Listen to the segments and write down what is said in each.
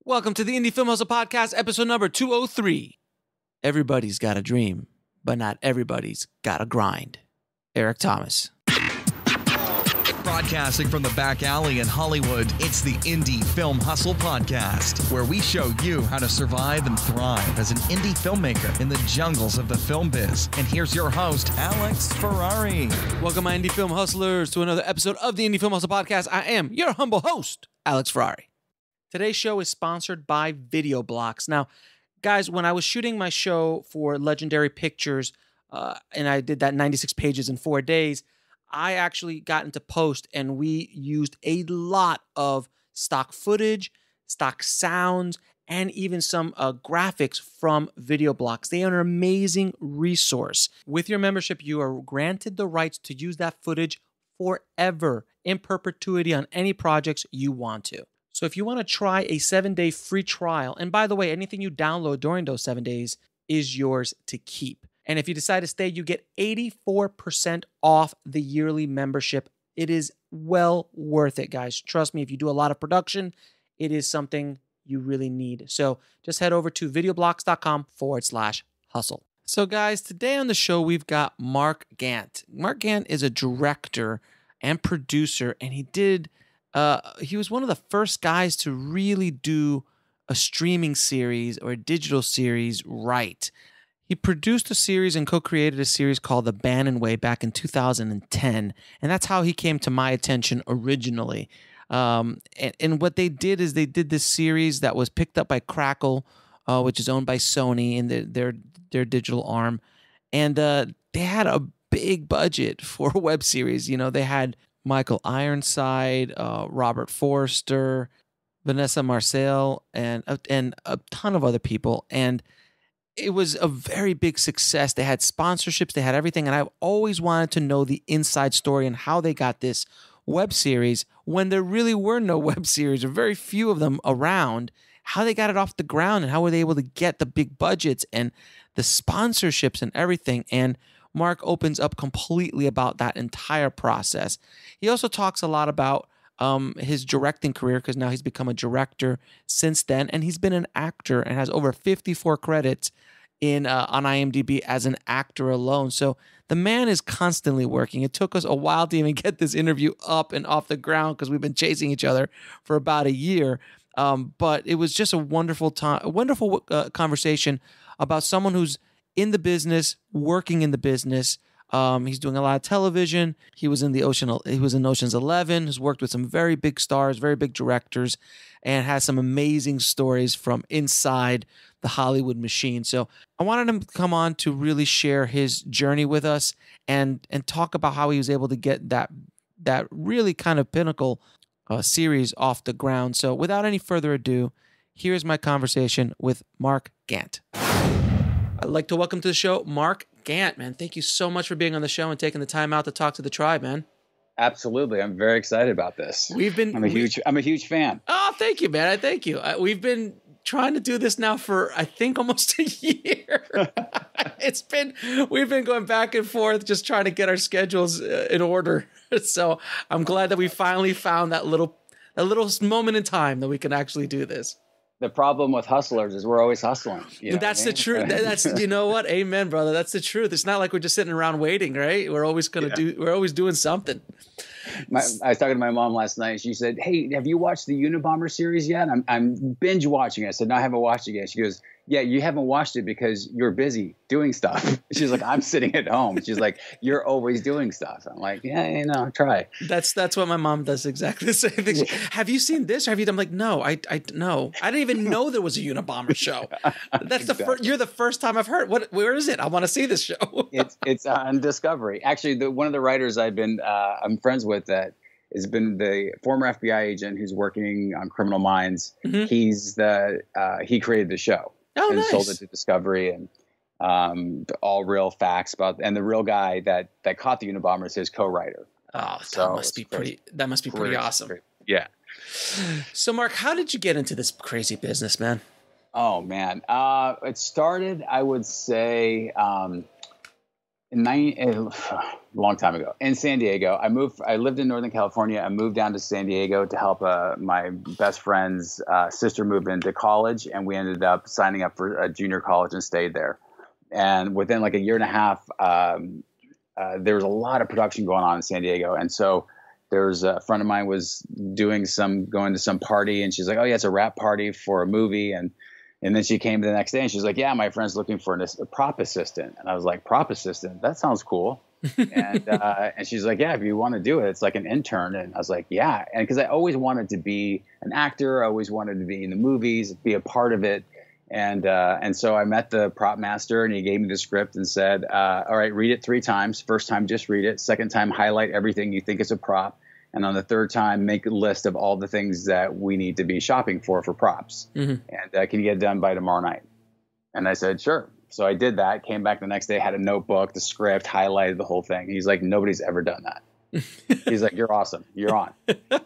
Welcome to the Indie Film Hustle Podcast, episode number 203. Everybody's got a dream, but not everybody's got a grind. Eric Thomas. Broadcasting from the back alley in Hollywood, it's the Indie Film Hustle Podcast, where we show you how to survive and thrive as an indie filmmaker in the jungles of the film biz. And here's your host, Alex Ferrari. Welcome, my Indie Film Hustlers, to another episode of the Indie Film Hustle Podcast. I am your humble host, Alex Ferrari. Today's show is sponsored by Video Blocks. Now, guys, when I was shooting my show for Legendary Pictures, and I did that 96 pages in 4 days, I actually got into post and we used a lot of stock footage, stock sounds, and even some graphics from Video Blocks. They are an amazing resource. With your membership, you are granted the rights to use that footage forever, in perpetuity, on any projects you want to. So if you want to try a 7-day free trial, and by the way, anything you download during those 7 days is yours to keep. And if you decide to stay, you get 84% off the yearly membership. It is well worth it, guys. Trust me, if you do a lot of production, it is something you really need. So just head over to videoblocks.com/hustle. So guys, today on the show, we've got Mark Gant. Mark Gant is a director and producer, and he was one of the first guys to really do a streaming series or a digital series right. He produced a series and co-created a series called The Bannon Way back in 2010, and that's how he came to my attention originally. And what they did is they did this series that was picked up by Crackle, which is owned by Sony and their digital arm, and they had a big budget for a web series. You know, they had Michael Ironside, Robert Forster, Vanessa Marcel, and a ton of other people. And it was a very big success. They had sponsorships, they had everything. And I've always wanted to know the inside story and how they got this web series when there really were no web series or very few of them around, how they got it off the ground and how were they able to get the big budgets and the sponsorships and everything. And Mark opens up completely about that entire process. He also talks a lot about his directing career, because now he's become a director since then, and he's been an actor and has over 54 credits on IMDb as an actor alone. So the man is constantly working. It took us a while to even get this interview up and off the ground because we've been chasing each other for about a year. But it was just a wonderful conversation about someone who's in the business, working in the business. He's doing a lot of television. He was in Ocean's 11. Has worked with some very big stars, very big directors, and has some amazing stories from inside the Hollywood machine. So I wanted him to come on to really share his journey with us and talk about how he was able to get that really kind of pinnacle series off the ground. So without any further ado, here's my conversation with Mark Gant. I'd like to welcome to the show Mark Gant, man. Thank you so much for being on the show and taking the time out to talk to the tribe, man. Absolutely. I'm very excited about this. I'm a huge fan. Oh, thank you, man. Thank you. We've been trying to do this now for, I think, almost a year. We've been going back and forth, just trying to get our schedules in order. So I'm glad that we finally found that little moment in time that we can actually do this. The problem with hustlers is we're always hustling. That's the truth. That's, you know what? Amen, brother. That's the truth. It's not like we're just sitting around waiting, right? We're always we're always doing something. I was talking to my mom last night. She said, "Hey, have you watched the Unabomber series yet?" I'm binge watching it. I said, "No, I haven't watched it yet." She goes, "Yeah, you haven't watched it because you're busy doing stuff." She's like, "I'm sitting at home." She's like, "You're always doing stuff." I'm like, "Yeah, try." That's what my mom does, exactly the same thing. Have you seen this? Or have you? I'm like, no, I no. I didn't even know there was a Unabomber show. That's exactly. You're the first time I've heard. Where is it? I want to see this show. It's on Discovery. Actually, one of the writers I'm friends with that has been the former FBI agent who's working on Criminal Minds. Mm-hmm. He created the show. Oh, and nice. Sold it to Discovery, and all real facts and the real guy that caught the Unabomber is his co-writer. Oh, that must be pretty awesome. Great. Yeah. So, Mark, how did you get into this crazy business, man? Oh man, it started, I would say, a long time ago in San Diego. I lived in Northern California. I moved down to San Diego to help my best friend's sister move into college, and we ended up signing up for a junior college and stayed there. And within like a year and a half, there was a lot of production going on in San Diego, and so there's a friend of mine was going to some party, and she's like, "Oh yeah, it's a wrap party for a movie," and then she came the next day and she's like, "Yeah, my friend's looking for a prop assistant." And I was like, "Prop assistant? That sounds cool." And she's like, "Yeah, if you want to do it, it's like an intern." And I was like, "Yeah." And because I always wanted to be an actor, I always wanted to be in the movies, be a part of it. And so I met the prop master, and he gave me the script and said, "All right, read it 3 times. First time, just read it. Second time, highlight everything you think is a prop. And on the third time, make a list of all the things that we need to be shopping for props. Mm-hmm. And can you get it done by tomorrow night?" And I said, "Sure." So I did that, came back the next day, had a notebook, the script, highlighted the whole thing. He's like, "Nobody's ever done that." He's like, "You're awesome. You're on."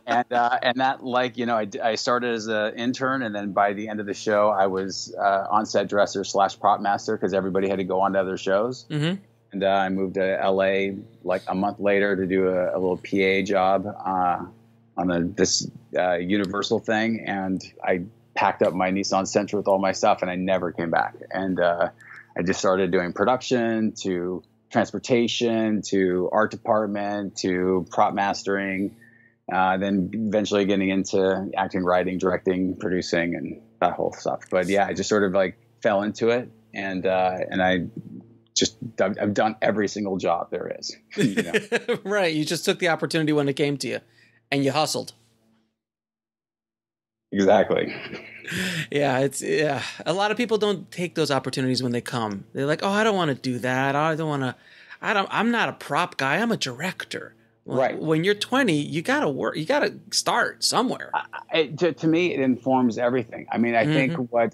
And that, like, I started as an intern, and then by the end of the show, I was on-set dresser / prop master because everybody had to go on to other shows. Mm-hmm. And I moved to LA like a month later to do a little PA job on this Universal thing. And I packed up my Nissan Sentra with all my stuff, and I never came back. And I just started doing production to transportation to art department to prop mastering, then eventually getting into acting, writing, directing, producing, and that whole stuff. But yeah, I just sort of like fell into it, and I've done every single job there is. Right. You just took the opportunity when it came to you, and you hustled. Exactly. Yeah, a lot of people don't take those opportunities when they come. They're like, "Oh, I don't want to do that. I'm not a prop guy. I'm a director." Well, right. When you're 20, you got to work. You got to start somewhere. To me, it informs everything. I mean, I think I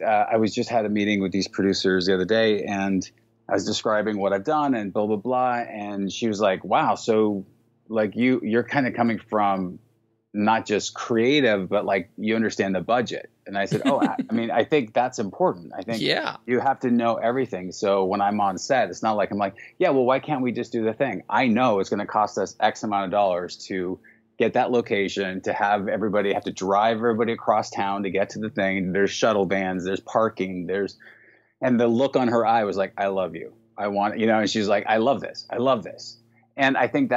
had a meeting with these producers the other day, and I was describing what I've done and blah, blah, blah. And she was like, "Wow. So like you're kind of coming from not just creative, but like you understand the budget." And I said, "Oh, I mean, I think that's important. I think you have to know everything. So when I'm on set, it's not like I'm like, yeah, well, why can't we just do the thing? I know it's going to cost us X amount of dollars to get that location, to have to drive everybody across town to get to the thing. There's shuttle vans, there's parking, and the look on her eye was like, "I love you. I want," and she's like, "I love this. I love this." And I think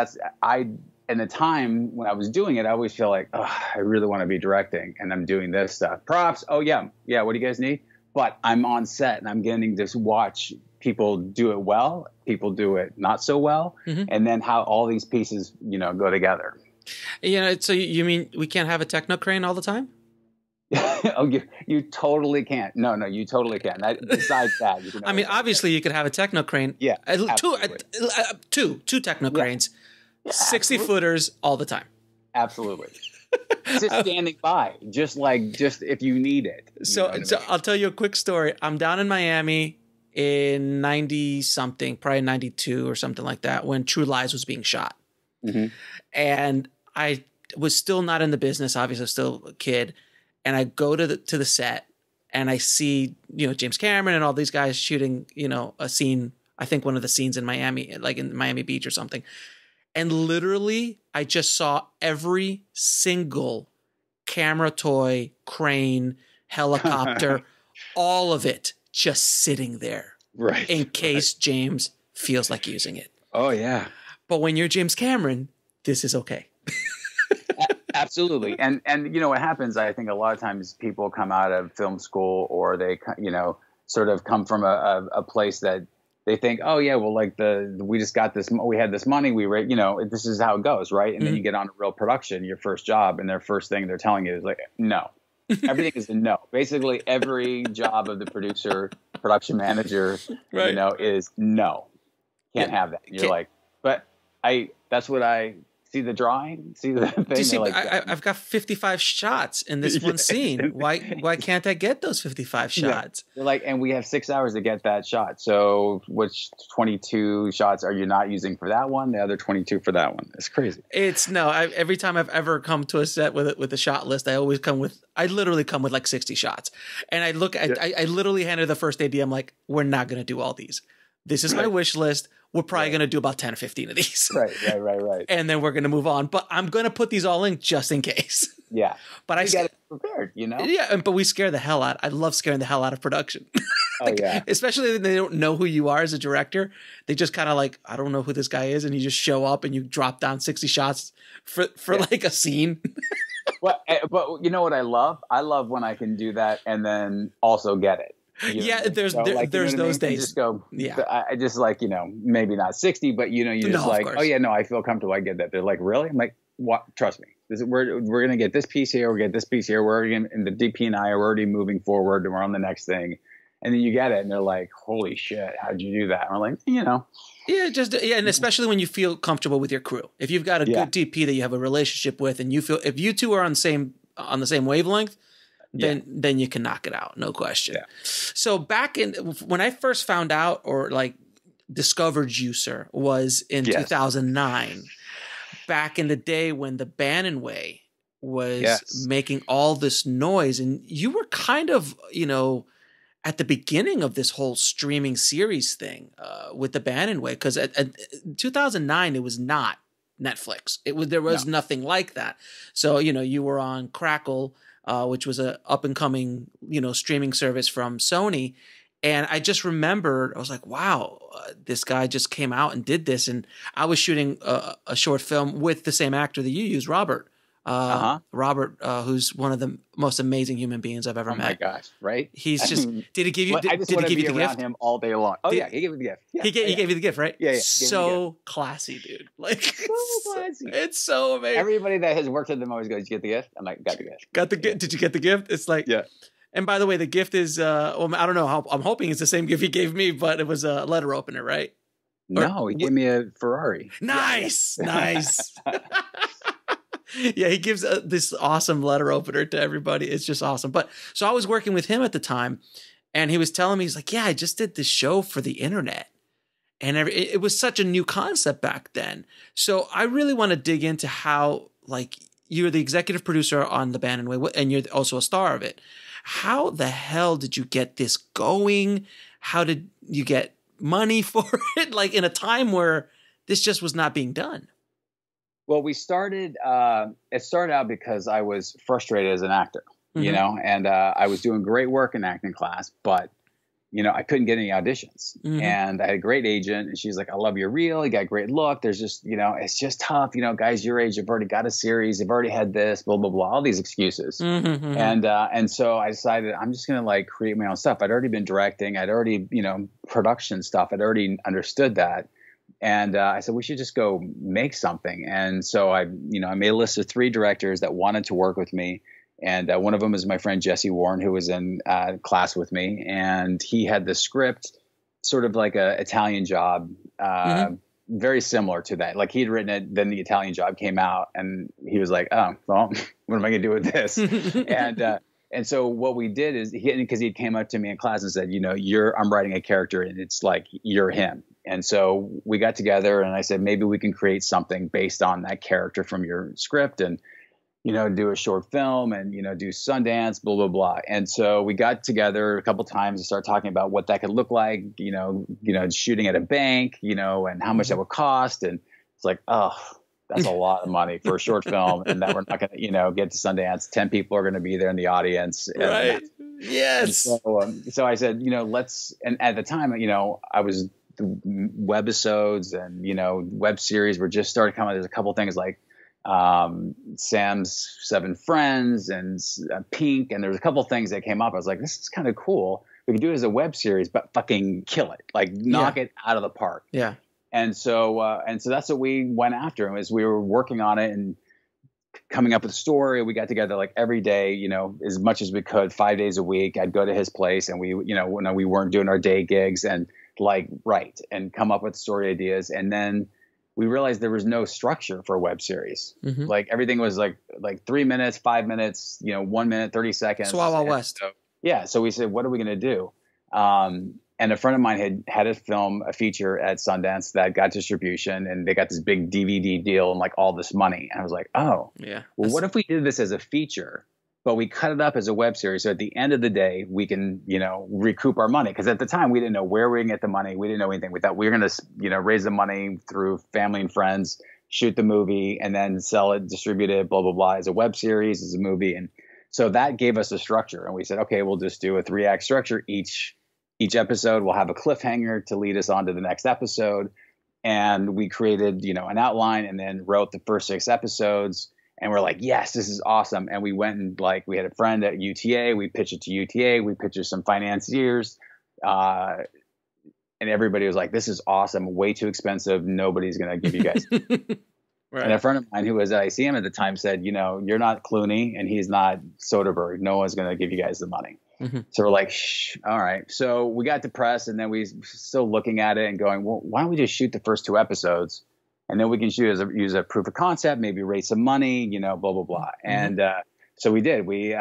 in the time when I was doing it, I always feel like, "Oh, I really want to be directing, and I'm doing this stuff. Props. Oh yeah. What do you guys need?" But I'm on set, and I'm getting to watch people do it well, people do it not so well, and then how all these pieces, go together. So you mean we can't have a techno crane all the time? Oh, you totally can't. No, you totally can't. Besides that, you can. I mean, obviously, you could have a techno crane. Yeah, two techno cranes. 60 footers all the time. Absolutely. Just standing by, just if you need it. So I'll tell you a quick story. I'm down in Miami in 90 something, probably 92 or something like that, when True Lies was being shot. Mm-hmm. And I was still not in the business. Obviously, I was still a kid. And I go to the set, and I see, James Cameron and all these guys shooting, a scene. I think one of the scenes in Miami, like in Miami Beach or something. And literally, I just saw every single camera toy, crane, helicopter, all of it just sitting there. Right. In case James feels like using it. Oh, yeah. But when you're James Cameron, this is okay. Absolutely. And what happens, I think a lot of times people come out of film school, or they, sort of come from a place that they think, "Oh yeah, well, like we just got this, we had this money, this is how it goes, right?" And then you get on a real production, your first job, and their first thing they're telling you is like, "No." Everything is a no. Basically, every job of the producer, production manager, right. Is no. Can't have that. And you're like, but that's what I see the drawing, see the thing. I've got 55 shots in this one scene. Why can't I get those 55 shots? Yeah. They're like, and we have 6 hours to get that shot. So which 22 shots are you not using for that one? The other 22 for that one. It's crazy. Every time I've ever come to a set with a shot list, I literally come with like 60 shots. And I literally handed the first AD, I'm like, "We're not going to do all these. This is my wish list. We're probably going to do about 10 or 15 of these. Right. And then we're going to move on. But I'm going to put these all in just in case. Yeah. But you got it prepared, you know? Yeah, but we scare the hell out. I love scaring the hell out of production. Like, oh, yeah. Especially when they don't know who you are as a director. They just kind of like, I don't know who this guy is. And you just show up and you drop down 60 shots for like a scene. But you know what I love? I love when I can do that and then also get it. There's those days. Just go. Yeah, I just like, maybe not 60, but you just like, oh yeah, no, I feel comfortable. I get that. They're like, really? I'm like, what? Trust me. We're gonna get this piece here. We get this piece here. We're already in the DP and I are already moving forward, and we're on the next thing. And then you get it, and they're like, holy shit, how'd you do that? And we're like, Yeah, and especially when you feel comfortable with your crew. If you've got a good DP that you have a relationship with, and you feel if you two are on the same wavelength, then you can knock it out, no question. Yeah. So back when I first found out or like discovered Juicer was in 2009. Back in the day when the Bannon Way was making all this noise, and you were kind of, at the beginning of this whole streaming series thing with the Bannon Way, because at 2009 it was not Netflix. There was nothing like that. So you were on Crackle, which was a up and coming streaming service from Sony, and I just remembered I was like, wow, this guy just came out and did this, and I was shooting a short film with the same actor that you use, Robert. Robert, who's one of the most amazing human beings I've ever met. Oh my gosh, right? He's just did he give you? I just did want he to give be you the around gift? him all day long. Oh yeah, he gave me the gift. Yeah, he gave you the gift, right? Yeah. So classy, dude. Like so classy. It's so amazing. Everybody that has worked with them always goes, "Did you get the gift?" I'm like, "Got the gift." Got the gift. Did you get the gift? It's like And by the way, the gift is I don't know how I'm hoping it's the same gift he gave me, but it was a letter opener, right? No, he gave me a Ferrari. Nice. Yeah, he gives this awesome letter opener to everybody. It's just awesome. But so I was working with him at the time, and he was telling me, he's like, yeah, I just did this show for the internet. And it was such a new concept back then. So I really want to dig into how, like, you're the executive producer on The Bannon Way, and you're also a star of it. How the hell did you get this going? How did you get money for it? Like, in a time where this just was not being done. Well, it started out because I was frustrated as an actor, and I was doing great work in acting class, but, I couldn't get any auditions. And I had a great agent, and she's like, I love your reel. You got a great look. There's just, it's just tough. Guys your age have already got a series. They've already had this, blah, blah, blah, all these excuses. And so I decided I'm just going to like create my own stuff. I'd already been directing. I'd already, production stuff. I'd already understood that. And I said, we should just go make something. And so I made a list of 3 directors that wanted to work with me. And one of them is my friend Jesse Warren, who was in class with me. And he had the script, sort of like a Italian Job, very similar to that. Like he'd written it, then the Italian Job came out, and he was like, oh, well, what am I going to do with this? And so what we did is because he came up to me in class and said, I'm writing a character, and it's like, you're him. And so we got together, and I said, maybe we can create something based on that character from your script, and, do a short film, and, do Sundance, blah, blah, blah. And so we got together a couple times to start talking about what that could look like, shooting at a bank, and how much that would cost. And it's like, oh, that's a lot of money for a short film, and that we're not going to, get to Sundance. 10 people are going to be there in the audience. Right. Yes. So I said, let's, and at the time, I was the webisodes and, web series were just starting coming. There's a couple things like Sam's 7 Friends and Pink. And there's a couple things that came up. I was like, this is kind of cool. We could do it as a web series, but fucking kill it. Like knock it out of the park. Yeah. And so that's what we went after. As we were working on it and coming up with a story, we got together like every day, as much as we could, 5 days a week. I'd go to his place, and we, when we weren't doing our day gigs, and like write and come up with story ideas. And then we realized there was no structure for a web series. Like everything was like 3 minutes, 5 minutes, 1 minute, 30 seconds. So Wild West. So we said, what are we going to do? And a friend of mine had a film, a feature at Sundance that got distribution, and they got this big DVD deal and like all this money. And I was like, oh, yeah. Well, what if we did this as a feature, but we cut it up as a web series. So at the end of the day, we can, recoup our money. Because at the time, we didn't know where we were going to get the money. We didn't know anything. We thought we were going to, raise the money through family and friends, shoot the movie, and then sell it, distribute it, blah, blah, blah, as a web series, as a movie. And so that gave us a structure. And we said, okay, we'll just do a 3-act structure. Each episode will have a cliffhanger to lead us on to the next episode. And we created, an outline and then wrote the first 6 episodes. And we're like, yes, this is awesome. And we went and we had a friend at UTA. We pitched it to UTA. We pitched it to some financiers. And everybody was like, this is awesome. Way too expensive. Nobody's going to give you guys. Right. And a friend of mine who was at ICM at the time said, you're not Clooney and he's not Soderbergh. No one's going to give you guys the money. Mm-hmm. So we're like, shh, all right. So we got depressed and then we still looking at it and going, well, why don't we just shoot the first 2 episodes? And then we can use a proof of concept, maybe raise some money, blah, blah, blah. Mm-hmm. And so we did. We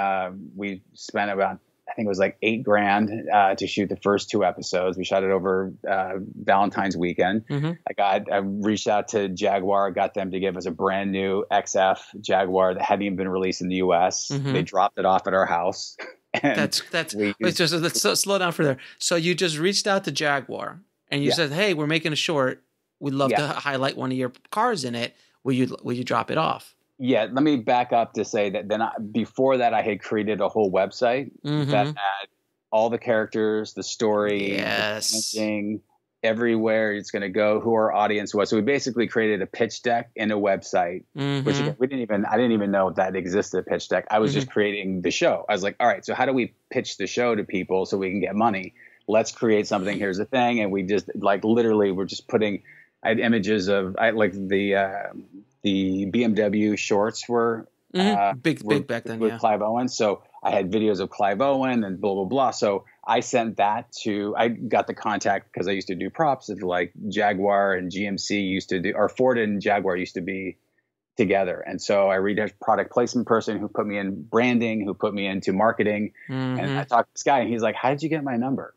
spent about, I think it was like $8,000 to shoot the first 2 episodes. We shot it over Valentine's weekend. Mm-hmm. I reached out to Jaguar, got them to give us a brand new XF Jaguar that hadn't even been released in the US. Mm-hmm. They dropped it off at our house. Let's slow down for there. So you just reached out to Jaguar and you said, hey, we're making a short. We'd love to highlight one of your cars in it. Will you drop it off? Yeah, let me back up to say that before that, I had created a whole website that had all the characters, the story, the imaging, everywhere it's going to go, who our audience was. So we basically created a pitch deck in a website, which again, I didn't even know that existed, a pitch deck. I was just creating the show. I was like, all right, so how do we pitch the show to people so we can get money? Let's create something. Here's the thing. And we just literally we're just putting. I had images of the BMW shorts were big back then with Clive Owen. So I had videos of Clive Owen and blah blah blah. So I sent that I got the contact because I used to do props of Jaguar and GMC used to do, or Ford and Jaguar used to be together. And so I read a product placement person who put me in branding, who put me into marketing, and I talked to this guy and he's like, "How did you get my number?"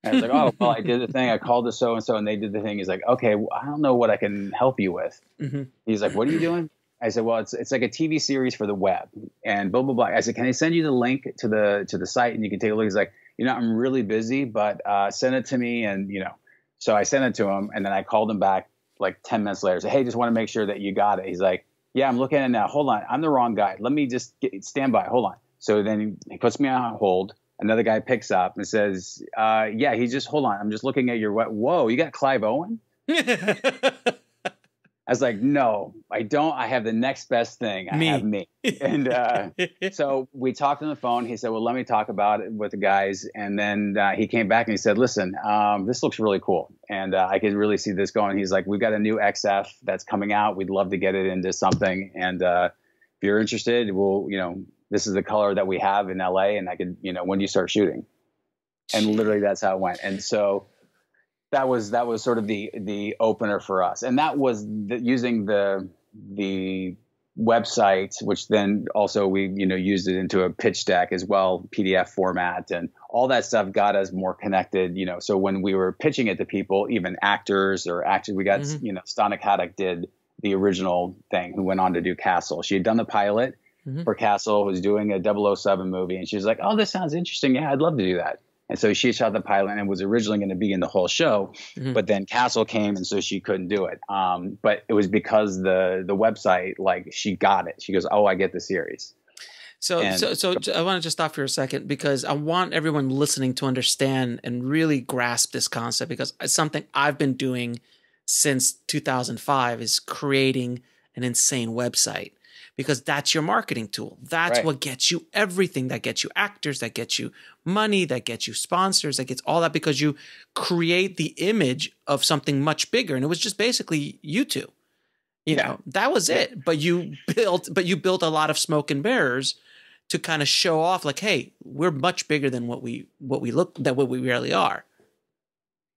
And I was like, oh, well, I did the thing. I called the so-and-so and they did the thing. He's like, okay, well, I don't know what I can help you with. Mm-hmm. He's like, what are you doing? I said, well, it's like a TV series for the web and blah, blah, blah. I said, can I send you the link to the site and you can take a look? He's like, I'm really busy, but send it to me. And, so I sent it to him and then I called him back 10 minutes later. I said, hey, just want to make sure that you got it. He's like, yeah, I'm looking at it now. Hold on. I'm the wrong guy. Let me just stand by. Hold on. So then he puts me on hold. Another guy picks up and says, yeah, hold on. I'm just looking at your, whoa, you got Clive Owen? I was like, no, I don't. I have the next best thing. I have me. And so we talked on the phone. He said, well, let me talk about it with the guys. And then he came back and he said, listen, this looks really cool. And I can really see this going. He's like, we've got a new XF that's coming out. We'd love to get it into something. And if you're interested, we'll, this is the color that we have in LA and I could, when do you start shooting? And literally that's how it went. And so that was sort of the opener for us. And that was using the website, which then also we, used it into a pitch deck as well, PDF format, and all that stuff got us more connected, so when we were pitching it to people, even actors or actually we got, Stana Katic did the original thing, who went on to do Castle. She had done the pilot for Castle, was doing a 007 movie. And she was like, oh, this sounds interesting. Yeah, I'd love to do that. And so she shot the pilot and was originally going to be in the whole show. But then Castle came and so she couldn't do it. But it was because the website, she got it. She goes, oh, I get the series. So I want to just stop for a second because I want everyone listening to understand and really grasp this concept, because it's something I've been doing since 2005 is creating an insane website. Because that's your marketing tool. That's what gets you everything. That gets you actors, that gets you money, that gets you sponsors, that gets all that, because you create the image of something much bigger. And it was just basically YouTube. That was it. But you built a lot of smoke and mirrors to kind of show off hey, we're much bigger than what we really are.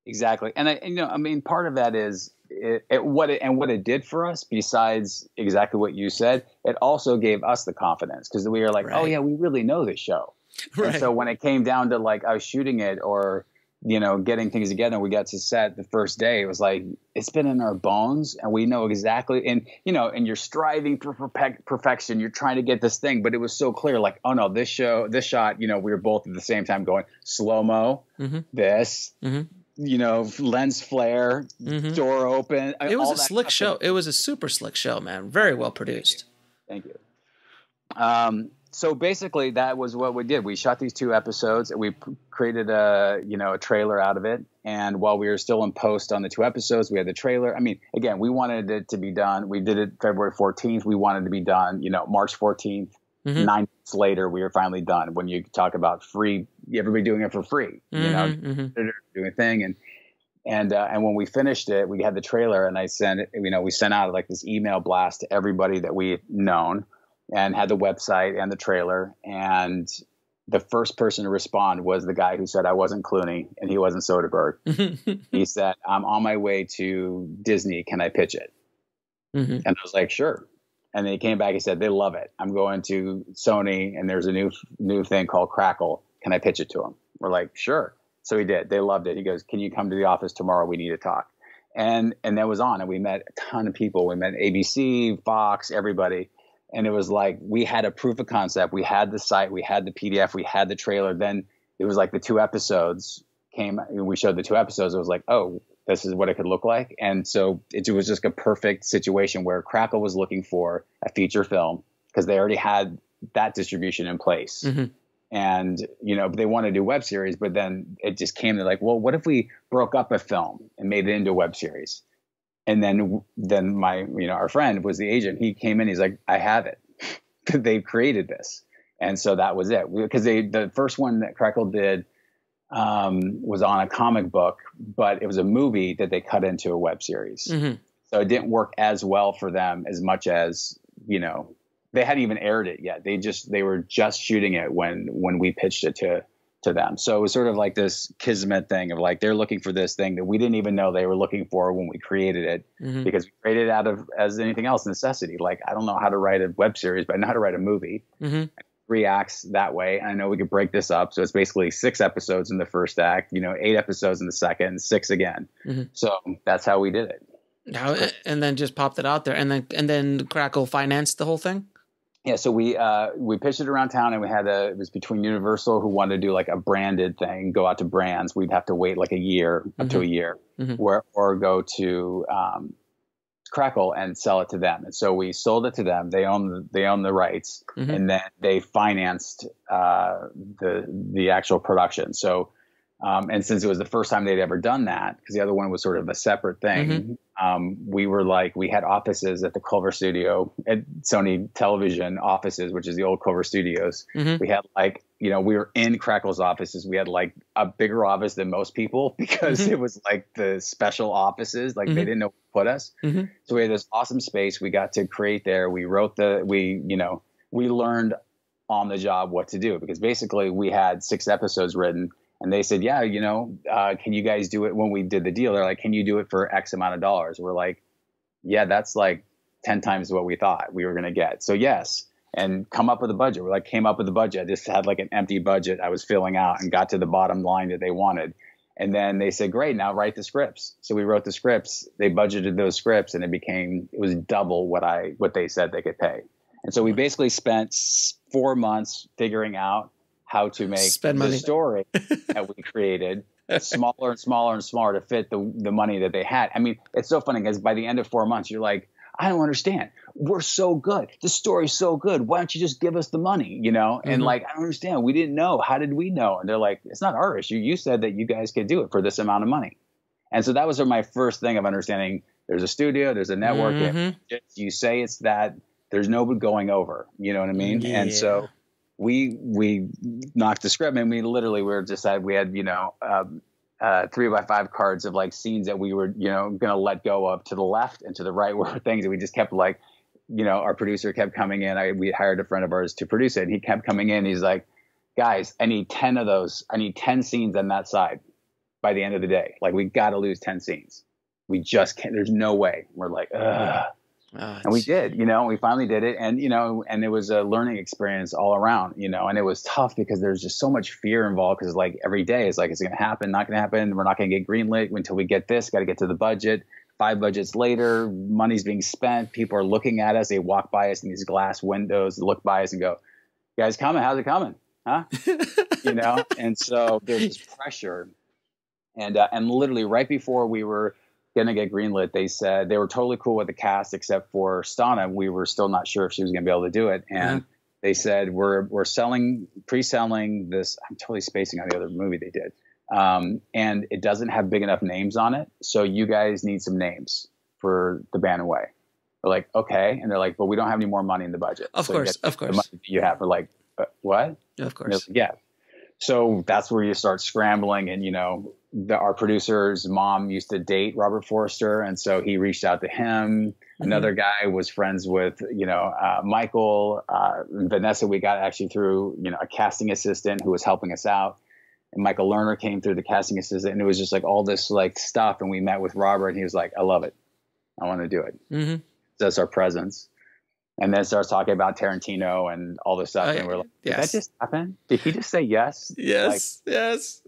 Exactly. And part of that is what it did for us, besides exactly what you said, it also gave us the confidence, because we were like, oh yeah, we really know this show. Right. And so when it came down to I was shooting it, or getting things together. We got to set the first day. It was like, it's been in our bones and we know exactly. And, and you're striving for perfection. You're trying to get this thing, but it was so clear, like, oh no, this shot, we were both at the same time going slow-mo, this, lens flare, door open. It was a slick show. It was a super slick show, man. Very well produced. Thank you. So basically that was what we did. We shot these 2 episodes and we created a trailer out of it. And while we were still in post on the 2 episodes, we had the trailer. I mean, again, we wanted it to be done. We did it February 14th. We wanted to be done, March 14th. 9 months later, we were finally done. When you talk about free, everybody doing it for free, doing a thing. And when we finished it, we had the trailer and we sent out like this email blast to everybody that we had known, and had the website and the trailer. And the first person to respond was the guy who said, I wasn't Clooney and he wasn't Soderbergh. He said, I'm on my way to Disney. Can I pitch it? And I was like, sure. And then he came back. He said, they love it. I'm going to Sony and there's a new thing called Crackle. Can I pitch it to them? We're like, sure. So he did. They loved it. He goes, can you come to the office tomorrow? We need to talk. And that was on. And we met a ton of people. We met ABC, Fox, everybody. And it was like, we had a proof of concept. We had the site, we had the PDF, we had the trailer. Then it was like the 2 episodes came, we showed the 2 episodes. It was like, oh, this is what it could look like. And so it was just a perfect situation where Crackle was looking for a feature film because they already had that distribution in place. And, they want to do web series, but then it just came to like, well, what if we broke up a film and made it into a web series? And then my, our friend was the agent. He came in, he's like, I have it. They've created this. And so that was it. Because the first one that Crackle did was on a comic book, but it was a movie that they cut into a web series. So it didn't work as well for them as much as, they hadn't even aired it yet. They were just shooting it when we pitched it to them. So it was sort of like this kismet thing of like, they're looking for this thing that we didn't even know they were looking for when we created it, because we created it out of, as anything else, necessity. Like, I don't know how to write a web series, but I know how to write a movie. 3 acts that way. And I know we could break this up. So it's basically 6 episodes in the first act, 8 episodes in the second, 6 again. So that's how we did it. And then just popped it out there. And then Crackle financed the whole thing? Yeah, so we pitched it around town, and it was between Universal, who wanted to do like a branded thing, go out to brands. We'd have to wait like a year, up to a year, or go to Crackle and sell it to them. And so we sold it to them. They own the rights, and then they financed the actual production. So and since it was the first time they'd ever done that, because the other one was sort of a separate thing, we were like, we had offices at the Culver Studio, at Sony Television offices, which is the old Culver Studios. We had like, we were in Crackle's offices. We had like a bigger office than most people because it was like the special offices, like they didn't know where to put us. So we had this awesome space we got to create there. We wrote we learned on the job what to do, because basically we had 6 episodes written. And they said, yeah, can you guys do it? When we did the deal, they're like, can you do it for X amount of dollars? We're like, yeah, that's like 10 times what we thought we were going to get. So yes. And come up with a budget. We're like, came up with a budget. I just had like an empty budget I was filling out and got to the bottom line that they wanted. And then they said, great, now write the scripts. So we wrote the scripts. They budgeted those scripts, and it was double what they said they could pay. And so we basically spent 4 months figuring out how to make the story that we created smaller and smaller and smaller to fit the money that they had. I mean, it's so funny because by the end of 4 months, you're like, I don't understand. We're so good. The story's so good. Why don't you just give us the money, And like, I don't understand. We didn't know. How did we know? And they're like, it's not our issue. You said that you guys could do it for this amount of money. And so that was my first thing of understanding there's a studio, there's a network. You say it's that, there's no going over. You know what I mean? Yeah. And so we knocked the script, and we had 3x5 cards of like scenes that we were going to let go of. To the left and to the right were things that we just kept like, our producer kept coming in. We hired a friend of ours to produce it, and he kept coming in. He's like, guys, I need 10 of those. I need 10 scenes on that side by the end of the day. Like, we got to lose 10 scenes. We just can't. There's no way. We're like, ugh. And we did, we finally did it. And, and it was a learning experience all around, and it was tough because there's just so much fear involved. Cause like every day it's like, is it going to happen? Not going to happen. We're not going to get greenlit until we get this, got to get to the budget. 5 budgets later, money's being spent. People are looking at us. They walk by us in these glass windows, look by us and go, you guys coming? How's it coming? Huh? And so there's this pressure. And literally right before we were going to get greenlit, they said they were totally cool with the cast except for Stana. We were still not sure if she was going to be able to do it. And they said, we're pre-selling this. I'm totally spacing on the other movie they did. And it doesn't have big enough names on it. So you guys need some names for The Band Away. We're like, okay. And they're like, but we don't have any more money in the budget. Of course. The money that you have. We're like, what? Of course. Like, yeah. So that's where you start scrambling. And, our producer's mom used to date Robert Forster. And so he reached out to him. Another guy was friends with, Michael, Vanessa. We got actually through, a casting assistant who was helping us out. And Michael Lerner came through the casting assistant, and it was just like all this like stuff. And we met with Robert, and he was like, I love it. I want to do it. Mm-hmm. That's our presence. And then starts talking about Tarantino and all this stuff. And we're like, did that just happen? Did he just say yes? Yes. Yes.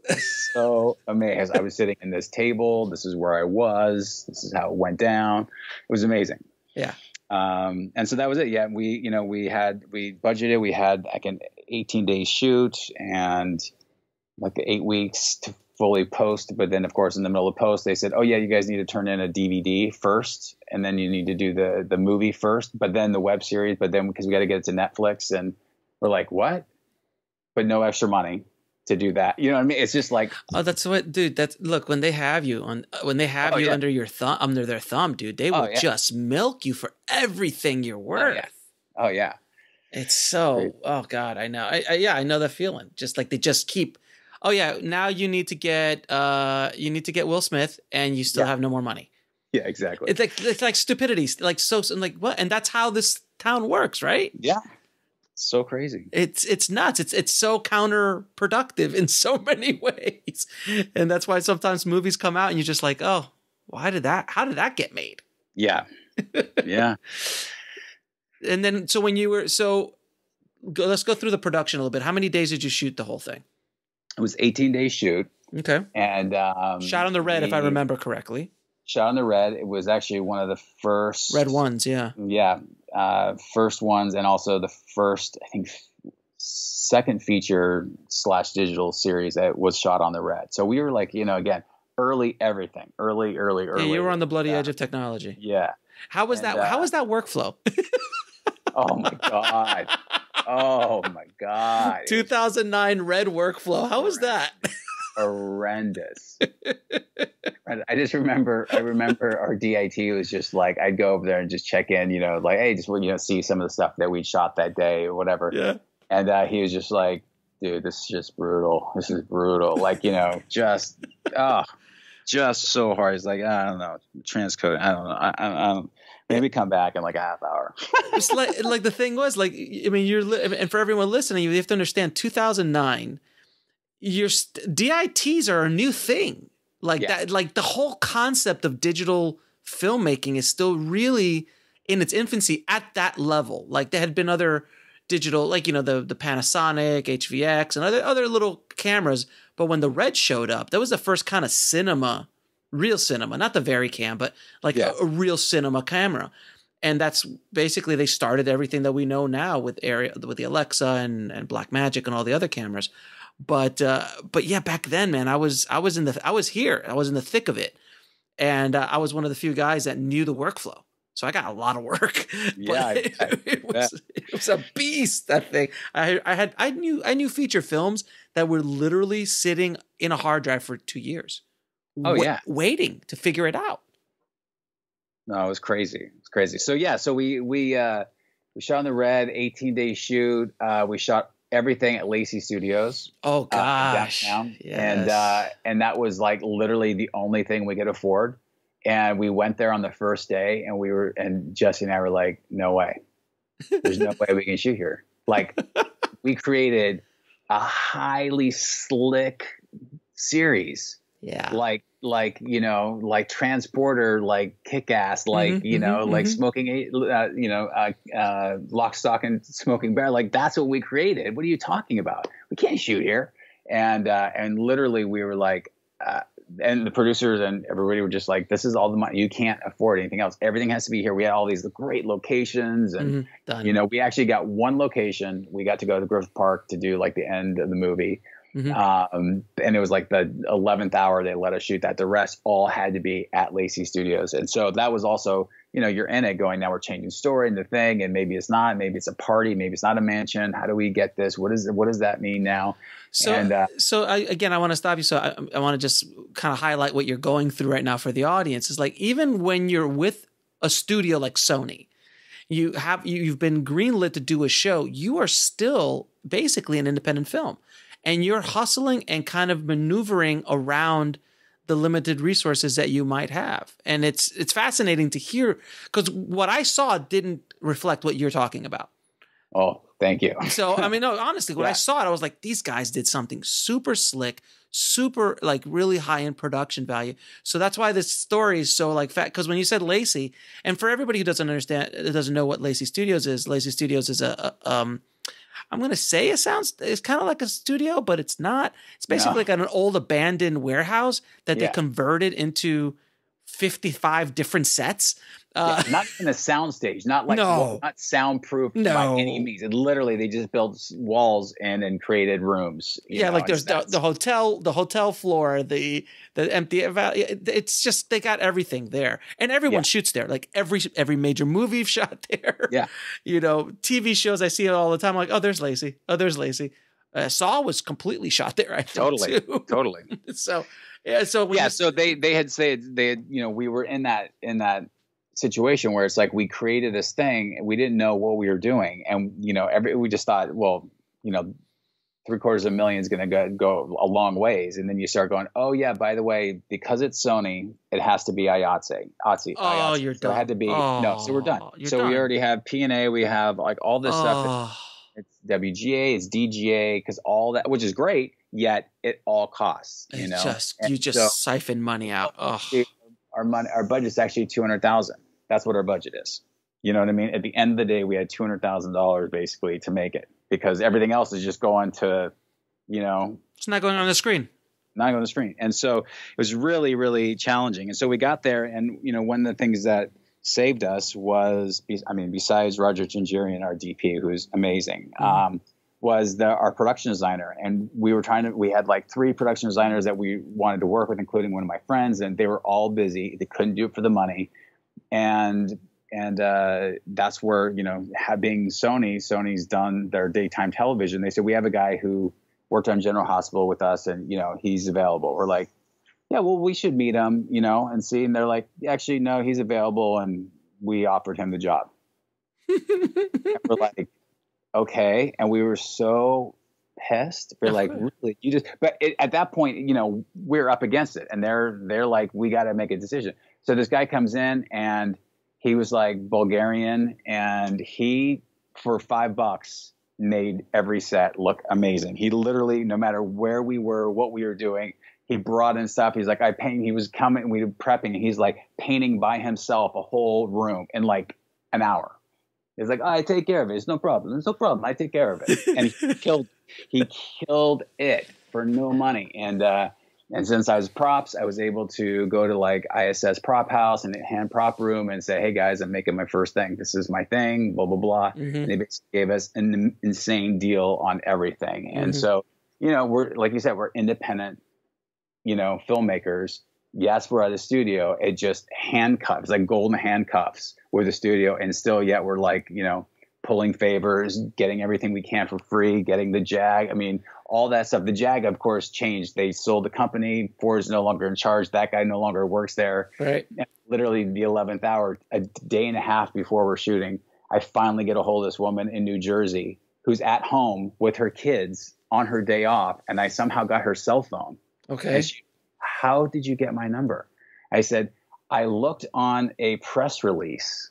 So amazed. I was sitting in this table. This is where I was. This is how it went down. It was amazing. Yeah. And so that was it. Yeah. We budgeted, we had like an 18-day shoot and like 8 weeks to fully post. But then of course, in the middle of post, they said, oh yeah, you guys need to turn in a DVD first. And then you need to do the movie first, but then the web series, but then because we got to get it to Netflix, and we're like, what? But no extra money to do that. You know what I mean? It's just like, oh, that's what, dude. That's look, when they have you under their thumb, dude, they will just milk you for everything you're worth. Oh yeah. It's so, oh God, I know. I know that feeling. Just like they just keep, oh yeah, now you need to get Will Smith and you still have no more money. Yeah, exactly. It's like stupidity. Like like what? And that's how this town works, right? Yeah. It's so crazy. It's nuts. It's so counterproductive in so many ways. And that's why sometimes movies come out and you're just like, oh, how did that get made? Yeah. Yeah. And then so when you were let's go through the production a little bit. How many days did you shoot the whole thing? It was 18-day shoot. Okay. And shot on the red, if I remember correctly. Shot on the red. It was actually one of the first red ones, yeah. Yeah. First ones, and also the first, I think, second feature / digital series that was shot on the red. So we were like, again, early everything. Early. Yeah, you were on the bloody edge of technology. Yeah. How was that? How was that workflow? Oh my God. Oh my God. 2009 red workflow. How was that? Horrendous. I remember our DIT was just like, I'd go over there and just check in, like, hey, just see some of the stuff that we'd shot that day or whatever. Yeah. And he was just like, dude, this is just brutal. This is brutal. Like, just so hard. He's like, I don't know, transcode. I don't know. I don't. Maybe come back in like a half hour. It's like the thing was like, I mean, and for everyone listening, you have to understand 2009, DITs are a new thing. That, like the whole concept of digital filmmaking is still really in its infancy at that level. Like there had been other digital, like, the Panasonic, HVX and other little cameras. But when the red showed up, that was the first kind of real cinema, not the Varicam, but like a real cinema camera. And that's basically, they started everything that we know now with the Alexa and Blackmagic and all the other cameras. But yeah, back then, man, I was in the thick of it. And I was one of the few guys that knew the workflow. So I got a lot of work. Yeah, it was a beast, that thing. I knew feature films that were literally sitting in a hard drive for 2 years. Waiting to figure it out. No, it was crazy. It's crazy. So yeah, so we shot on the red, 18-day shoot. We shot everything at Lacey Studios. Oh gosh. Downtown. Yes. And that was like literally the only thing we could afford. And we went there on the first day, and Jesse and I were like, no way. There's no way we can shoot here. Like, we created a highly slick series. Yeah. Like, like, you know, like Transporter, like Kick-Ass, like, you know, like Smoking, you know, Lock, Stock, and Smoking Barrel. Like, that's what we created. What are you talking about? We can't shoot here. And literally we were like, and the producers and everybody were just like, this is all the money. You can't afford anything else. Everything has to be here. We had all these great locations, and, you know, we actually got one location. We got to go to Griffith Park to do like the end of the movie. And it was like the 11th hour they let us shoot that. The rest all had to be at Lacey Studios. And so that was also, you know, you're in it going, now we're changing story and the thing, and maybe it's not, maybe it's a party, maybe it's not a mansion. How do we get this? What does that mean now? So, I want to stop you. So I want to just kind of highlight what you're going through right now for the audience. Is like, even when you're with a studio like Sony, you've been greenlit to do a show, you are still basically an independent film. And you're hustling and kind of maneuvering around the limited resources that you might have. And it's fascinating to hear, because what I saw didn't reflect what you're talking about. Oh, thank you. So, I mean, no, honestly, when I saw it, I was like, these guys did something super slick, super like really high end production value. So that's why this story is so like fat. Because when you said Lacey, and for everybody who doesn't know what Lacey Studios is I'm going to say it's kind of like a studio, but it's not. It's basically like an old abandoned warehouse that they converted into 55 different sets. Not even a sound stage, not like not soundproof by any means. And literally, they just built walls and created rooms. You know, like there's the hotel floor, the empty. It's just they got everything there, and everyone shoots there. Like every major movie shot there. Yeah, you know, TV shows I see it all the time. I'm like, oh, there's Lacey. Oh, there's Lacey. Saw was completely shot there. I think, totally. So they had said you know, we were in that situation where it's like we created this thing and we didn't know what we were doing, and you know, we just thought, well, you know, $750,000 is going to go a long ways, and then you start going, oh yeah, by the way, because it's Sony, it has to be IATSE. Oh, you're done. So it had to be so we're done. So we already have P&A, we have like all this stuff. It's WGA, it's DGA, because all that, which is great, yet it all costs. You know, you just siphon money out. Our budget's actually $200,000. That's what our budget is. You know what I mean? At the end of the day, we had $200,000 basically to make it, because everything else is just going to, you know, it's not going on the screen. Not going on the screen. And so it was really, really challenging. And so we got there, and you know, one of the things that saved us was, I mean, besides Roger Gingerian, our DP, who's amazing, was our production designer. And we had like 3 production designers that we wanted to work with, including one of my friends, and they were all busy. They couldn't do it for the money. And that's where, you know, being Sony's done their daytime television. They said, we have a guy who worked on General Hospital with us, and, you know, he's available. We're like, yeah, well, we should meet him, you know, and see. And they're like, actually, no, he's available. And we offered him the job. And we're like, okay. And we were so pissed. We're like, really? But at that point, you know, we're up against it. And they're like, we got to make a decision. So this guy comes in, and he was like Bulgarian, and he, for $5, made every set look amazing. He literally, no matter where we were, what we were doing, he brought in stuff. He's like, he was coming, we were prepping, and he's like painting by himself a whole room in like an hour. He's like, I take care of it. It's no problem. It's no problem. I take care of it. And he killed it for no money. And since I was props, I was able to go to like ISS Prop House and hand prop room and say, hey guys, I'm making my first thing. This is my thing, blah, blah, blah. And they basically gave us an insane deal on everything. And so, you know, we're, like you said, we're independent, you know, filmmakers. Yes, we're at a studio. It just handcuffs, like golden handcuffs with the studio. And still, yet we're like, you know, pulling favors, getting everything we can for free, getting the JAG. I mean, all that stuff. The JAG, of course, changed. They sold the company. Ford is no longer in charge. That guy no longer works there. Right. And literally the 11th hour, a day and a half before we're shooting, I finally get a hold of this woman in New Jersey who's at home with her kids on her day off. And I somehow got her cell phone. Okay. How did you get my number? I said, I looked on a press release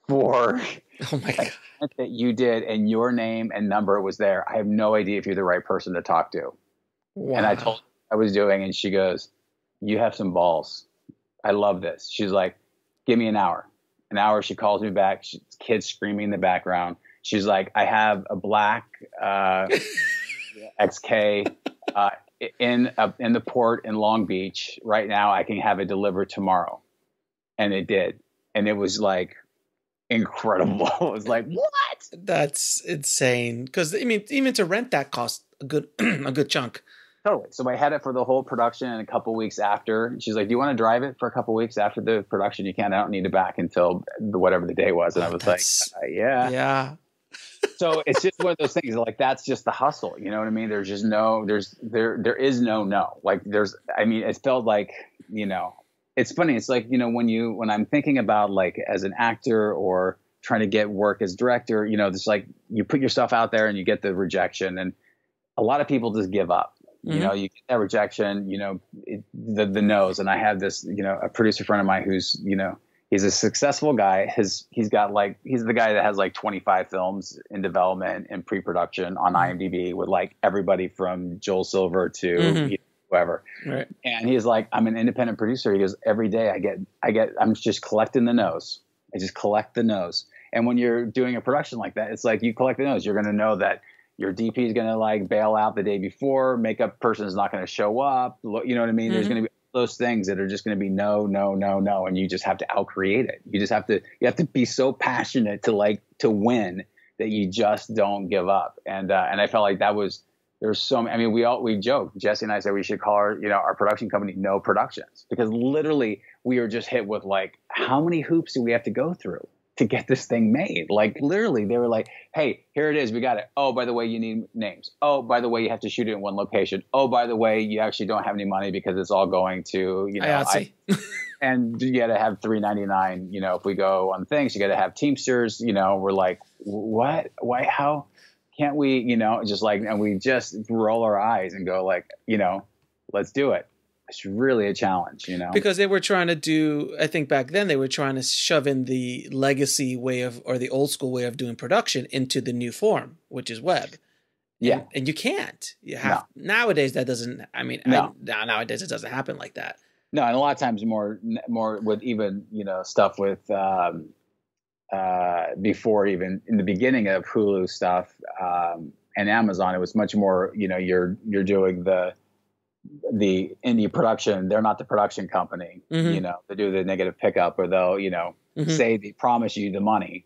for that you did, and your name and number was there. I have no idea if you're the right person to talk to. Wow. And I told her what I was doing, and she goes, you have some balls. I love this. She's like, give me an hour. An hour. She calls me back. Kids screaming in the background. She's like, I have a black XK in the port in Long Beach right now. I can have it delivered tomorrow. And it did. And it was like incredible. It was like, what? That's insane. Because I mean, even to rent that cost a good a good chunk. Totally. So I had it for the whole production, and a couple weeks after, she's like, do you want to drive it for a couple weeks after the production? You can't. I don't need it back until whatever the day was. And I was like, yeah. Yeah. So it's just one of those things. Like, that's just the hustle. You know what I mean? There's just there is no. Like, it felt like, it's funny. It's like, when I'm thinking about, like, as an actor or trying to get work as director, it's like you put yourself out there and you get the rejection, and a lot of people just give up. Mm-hmm. You get that rejection, the no's. And I have this, a producer friend of mine who's, he's a successful guy. He's the guy that has like 25 films in development and pre-production on IMDb with like everybody from Joel Silver to whoever. Right. And he's like, I'm an independent producer. He goes, every day I'm just collecting the no's. I just collect the no's. And when you're doing a production like that, it's like you collect the no's. You're going to know that your DP is going to like bail out the day before. Makeup person is not going to show up. You know what I mean? Mm-hmm. There's going to be those things that are just going to be no, and you just have to outcreate it. You have to be so passionate to win that you just don't give up. And I felt like there's so many. I mean, we joke. Jesse and I said we should call our production company No Productions, because literally we were just hit with like, how many hoops do we have to go through to get this thing made? Like, literally, they were like, hey, here it is. We got it. Oh, by the way, you need names. Oh, by the way, you have to shoot it in one location. Oh, by the way, you actually don't have any money because it's all going to, and you got to have $3.99. If we go on things, you got to have Teamsters. We're like, what? Why? How can't we? Just like, and we just roll our eyes and go like, let's do it. It's really a challenge, Because they were trying to do, I think back then they were trying to shove in the legacy way or the old school way of doing production into the new form, which is web. Yeah. And you can't. Nowadays that doesn't, nowadays it doesn't happen like that. No, and a lot of times more with even, stuff with before, even in the beginning of Hulu stuff and Amazon, it was much more, you're doing the indie production. They're not the production company. Mm-hmm. They do the negative pickup, or they'll say they promise you the money,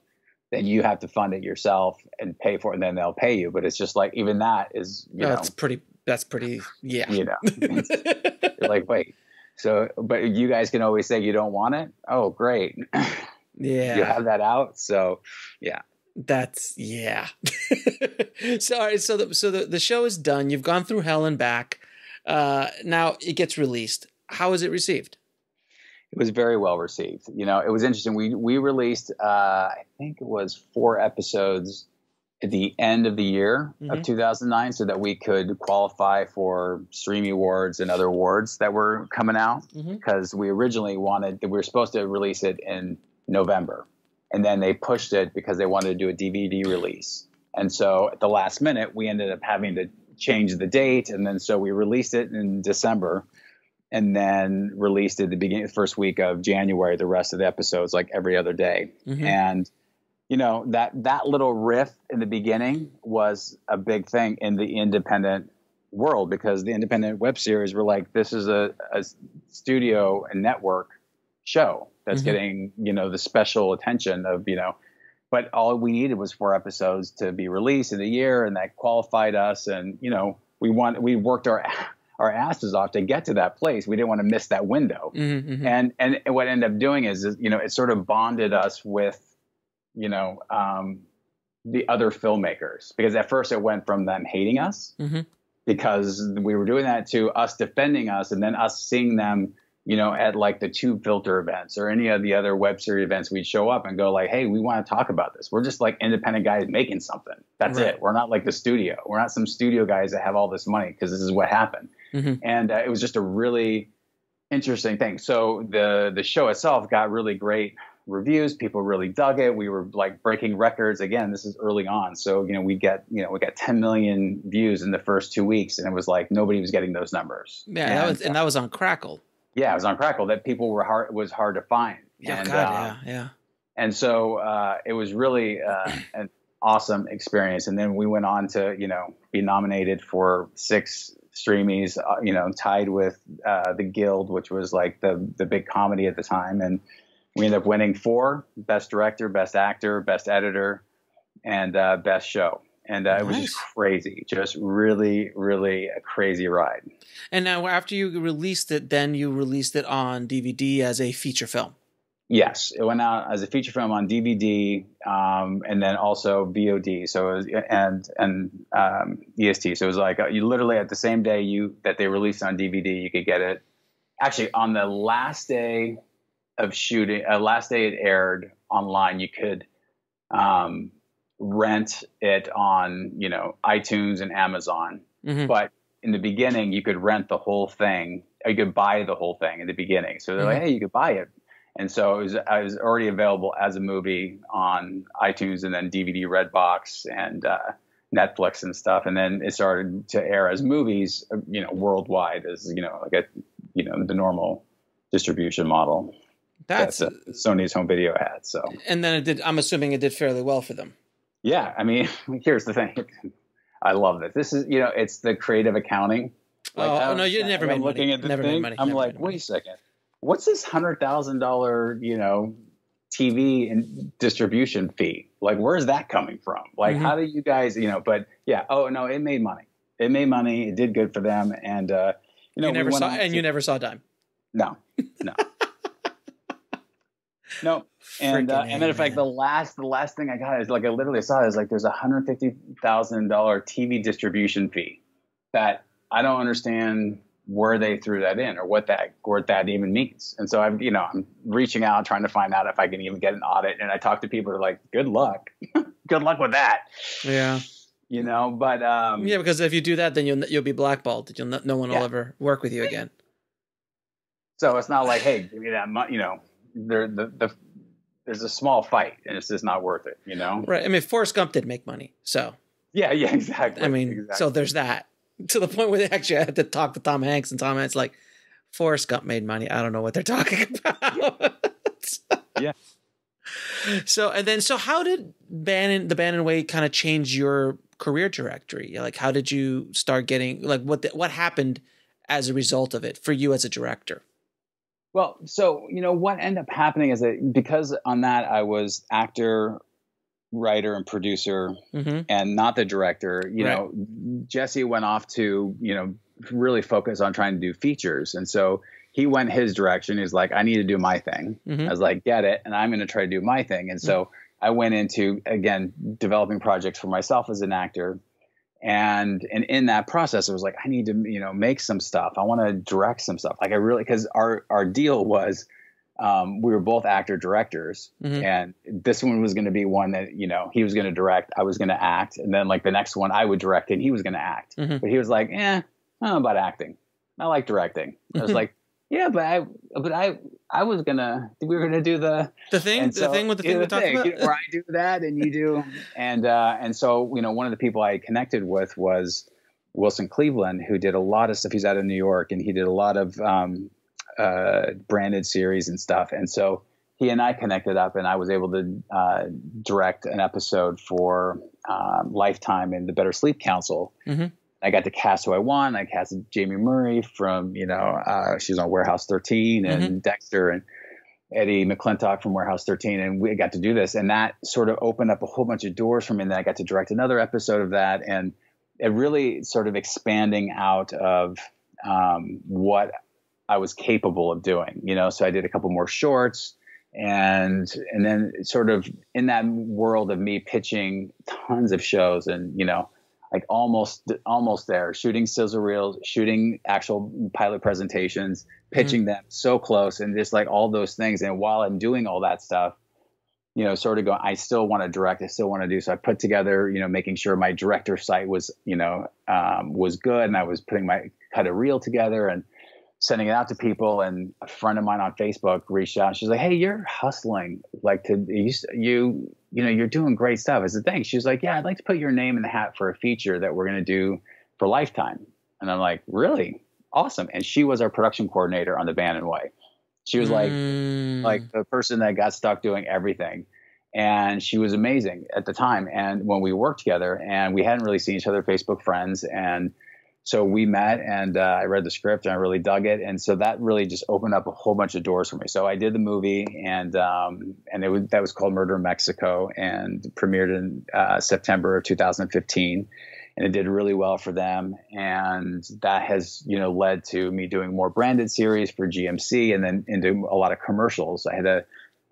then you have to fund it yourself and pay for it, and then they'll pay you. But it's just like, even that is that's pretty yeah. You're like, wait, so but you guys can always say you don't want it. Oh, great. Yeah, you have that out. So that's Sorry. So the show is done. You've gone through hell and back. Now it gets released. How is it received? It was very well received. It was interesting. We released, I think it was 4 episodes at the end of the year of 2009, so that we could qualify for Streamy Awards and other awards that were coming out. Because we originally we were supposed to release it in November, and then they pushed it because they wanted to do a DVD release. And so at the last minute, we ended up having to change the date, and then so we released it in December, and then released it the first week of January, the rest of the episodes, like every other day. And that little riff in the beginning was a big thing in the independent world, because the independent web series were like, this is a studio and network show that's getting the special attention of but all we needed was 4 episodes to be released in a year, and that qualified us. And, we worked our asses off to get to that place. We didn't want to miss that window. And what ended up doing is it sort of bonded us with, the other filmmakers, because at first it went from them hating us because we were doing that to us defending us, and then us seeing them at like the Tube Filter events or any of the other web series events, we'd show up and go like, hey, we want to talk about this. We're just like independent guys making something. That's it. We're not like the studio. We're not some studio guys that have all this money, because this is what happened. And it was just a really interesting thing. So the show itself got really great reviews. People really dug it. We were like breaking records. Again, this is early on. So, we got 10 million views in the first 2 weeks, and it was like nobody was getting those numbers. Yeah, that was on Crackle. Yeah, it was on Crackle that people was hard to find. Yeah, And, God, yeah. And so it was really an awesome experience. And then we went on to, be nominated for 6 Streamies, tied with The Guild, which was like the big comedy at the time. And we ended up winning 4: Best Director, Best Actor, Best Editor, and Best Show. And it was just crazy, just really, really a crazy ride. And now after you released it, then you released it on DVD as a feature film. Yes, it went out as a feature film on DVD, and then also VOD. So it was, and EST. So it was like you literally at the same day that they released on DVD, you could get it. Actually, on the last day of shooting, last day it aired online, you could rent it on iTunes and Amazon. Mm-hmm. But in the beginning, you could rent the whole thing. Or you could buy the whole thing in the beginning. So they're like, hey, you could buy it. And so it was already available as a movie on iTunes and then DVD, Redbox, and Netflix and stuff. And then it started to air as movies, worldwide as like the normal distribution model that Sony's home video had. So and then it did. I'm assuming it did fairly well for them. Yeah, I mean, here's the thing. I love this. This is it's the creative accounting. Like, no, you never made money. Looking at the never thing, made money. I'm like, wait a second. What's this $100,000, TV and distribution fee? Like, where's that coming from? Like, how do you guys, but yeah, oh no, it made money. It made money. It did good for them. And, you never saw a dime. No. No. And then in fact, the last thing I got is like, I literally saw it is like, there's $150,000 TV distribution fee that I don't understand where they threw that in or what that even means. And so I'm reaching out, trying to find out if I can even get an audit. And I talk to people who are like, good luck. Good luck with that. Yeah. But yeah, because if you do that, then you'll be blackballed. No one will ever work with you again. So it's not like, hey, give me that money. There's a small fight, and it's just not worth it. Right. I mean, Forrest Gump did make money, so yeah, exactly. I mean, so there's that. To the point where they actually had to talk to Tom Hanks, and Tom Hanks like, Forrest Gump made money. I don't know what they're talking about. Yeah. So how did the Bannon Way kind of change your career trajectory? Like, how did you start getting what happened as a result of it for you as a director? Well, so what ended up happening is that because on that I was actor, writer, and producer, and not the director. Jesse went off to really focus on trying to do features, and so he went his direction. He's like, I need to do my thing. I was like, get it, and I'm going to try to do my thing. And so I went into again developing projects for myself as an actor. And in that process, it was like, I need to, make some stuff. I want to direct some stuff. Like because our deal was, we were both actor directors, and this one was going to be one that, he was going to direct, I was going to act. And then like the next one I would direct and he was going to act, but he was like, I don't know about acting. I like directing. I was like, yeah, but I was we were going to do the thing with the thing we talked about, where I do that and you do. And so, one of the people I connected with was Wilson Cleveland, who did a lot of stuff. He's out of New York, and he did a lot of branded series and stuff. And so he and I connected up, and I was able to direct an episode for Lifetime and the Better Sleep Council. I got to cast who I want. I casted Jamie Murray from, she was on Warehouse 13 and Dexter, and Eddie McClintock from Warehouse 13. And we got to do this. And that sort of opened up a whole bunch of doors for me. And then I got to direct another episode of that. And it really sort of expanding out of what I was capable of doing, So I did a couple more shorts. And then sort of in that world of me pitching tons of shows and, like almost there, shooting sizzle reels, shooting actual pilot presentations, pitching them so close, and just like all those things. And while I'm doing all that stuff, sort of going, I still want to direct, I still want to do. So I put together, making sure my director site was, was good. And I was putting my cut a reel together and sending it out to people. And a friend of mine on Facebook reached out. She's like, hey, you're hustling. Like you're doing great stuff. I said, thanks. She's like, yeah, I'd like to put your name in the hat for a feature that we're going to do for Lifetime. And I'm like, really? awesome. And she was our production coordinator on the Bannon Way. She was like the person that got stuck doing everything. And she was amazing at the time. And when we worked together, and we hadn't really seen each other, Facebook friends. And so we met, and I read the script and I really dug it. And so that really just opened up a whole bunch of doors for me. So I did the movie, and that was called Murder in Mexico, and premiered in September of 2015. And it did really well for them. And that has, led to me doing more branded series for GMC, and then into a lot of commercials. I had a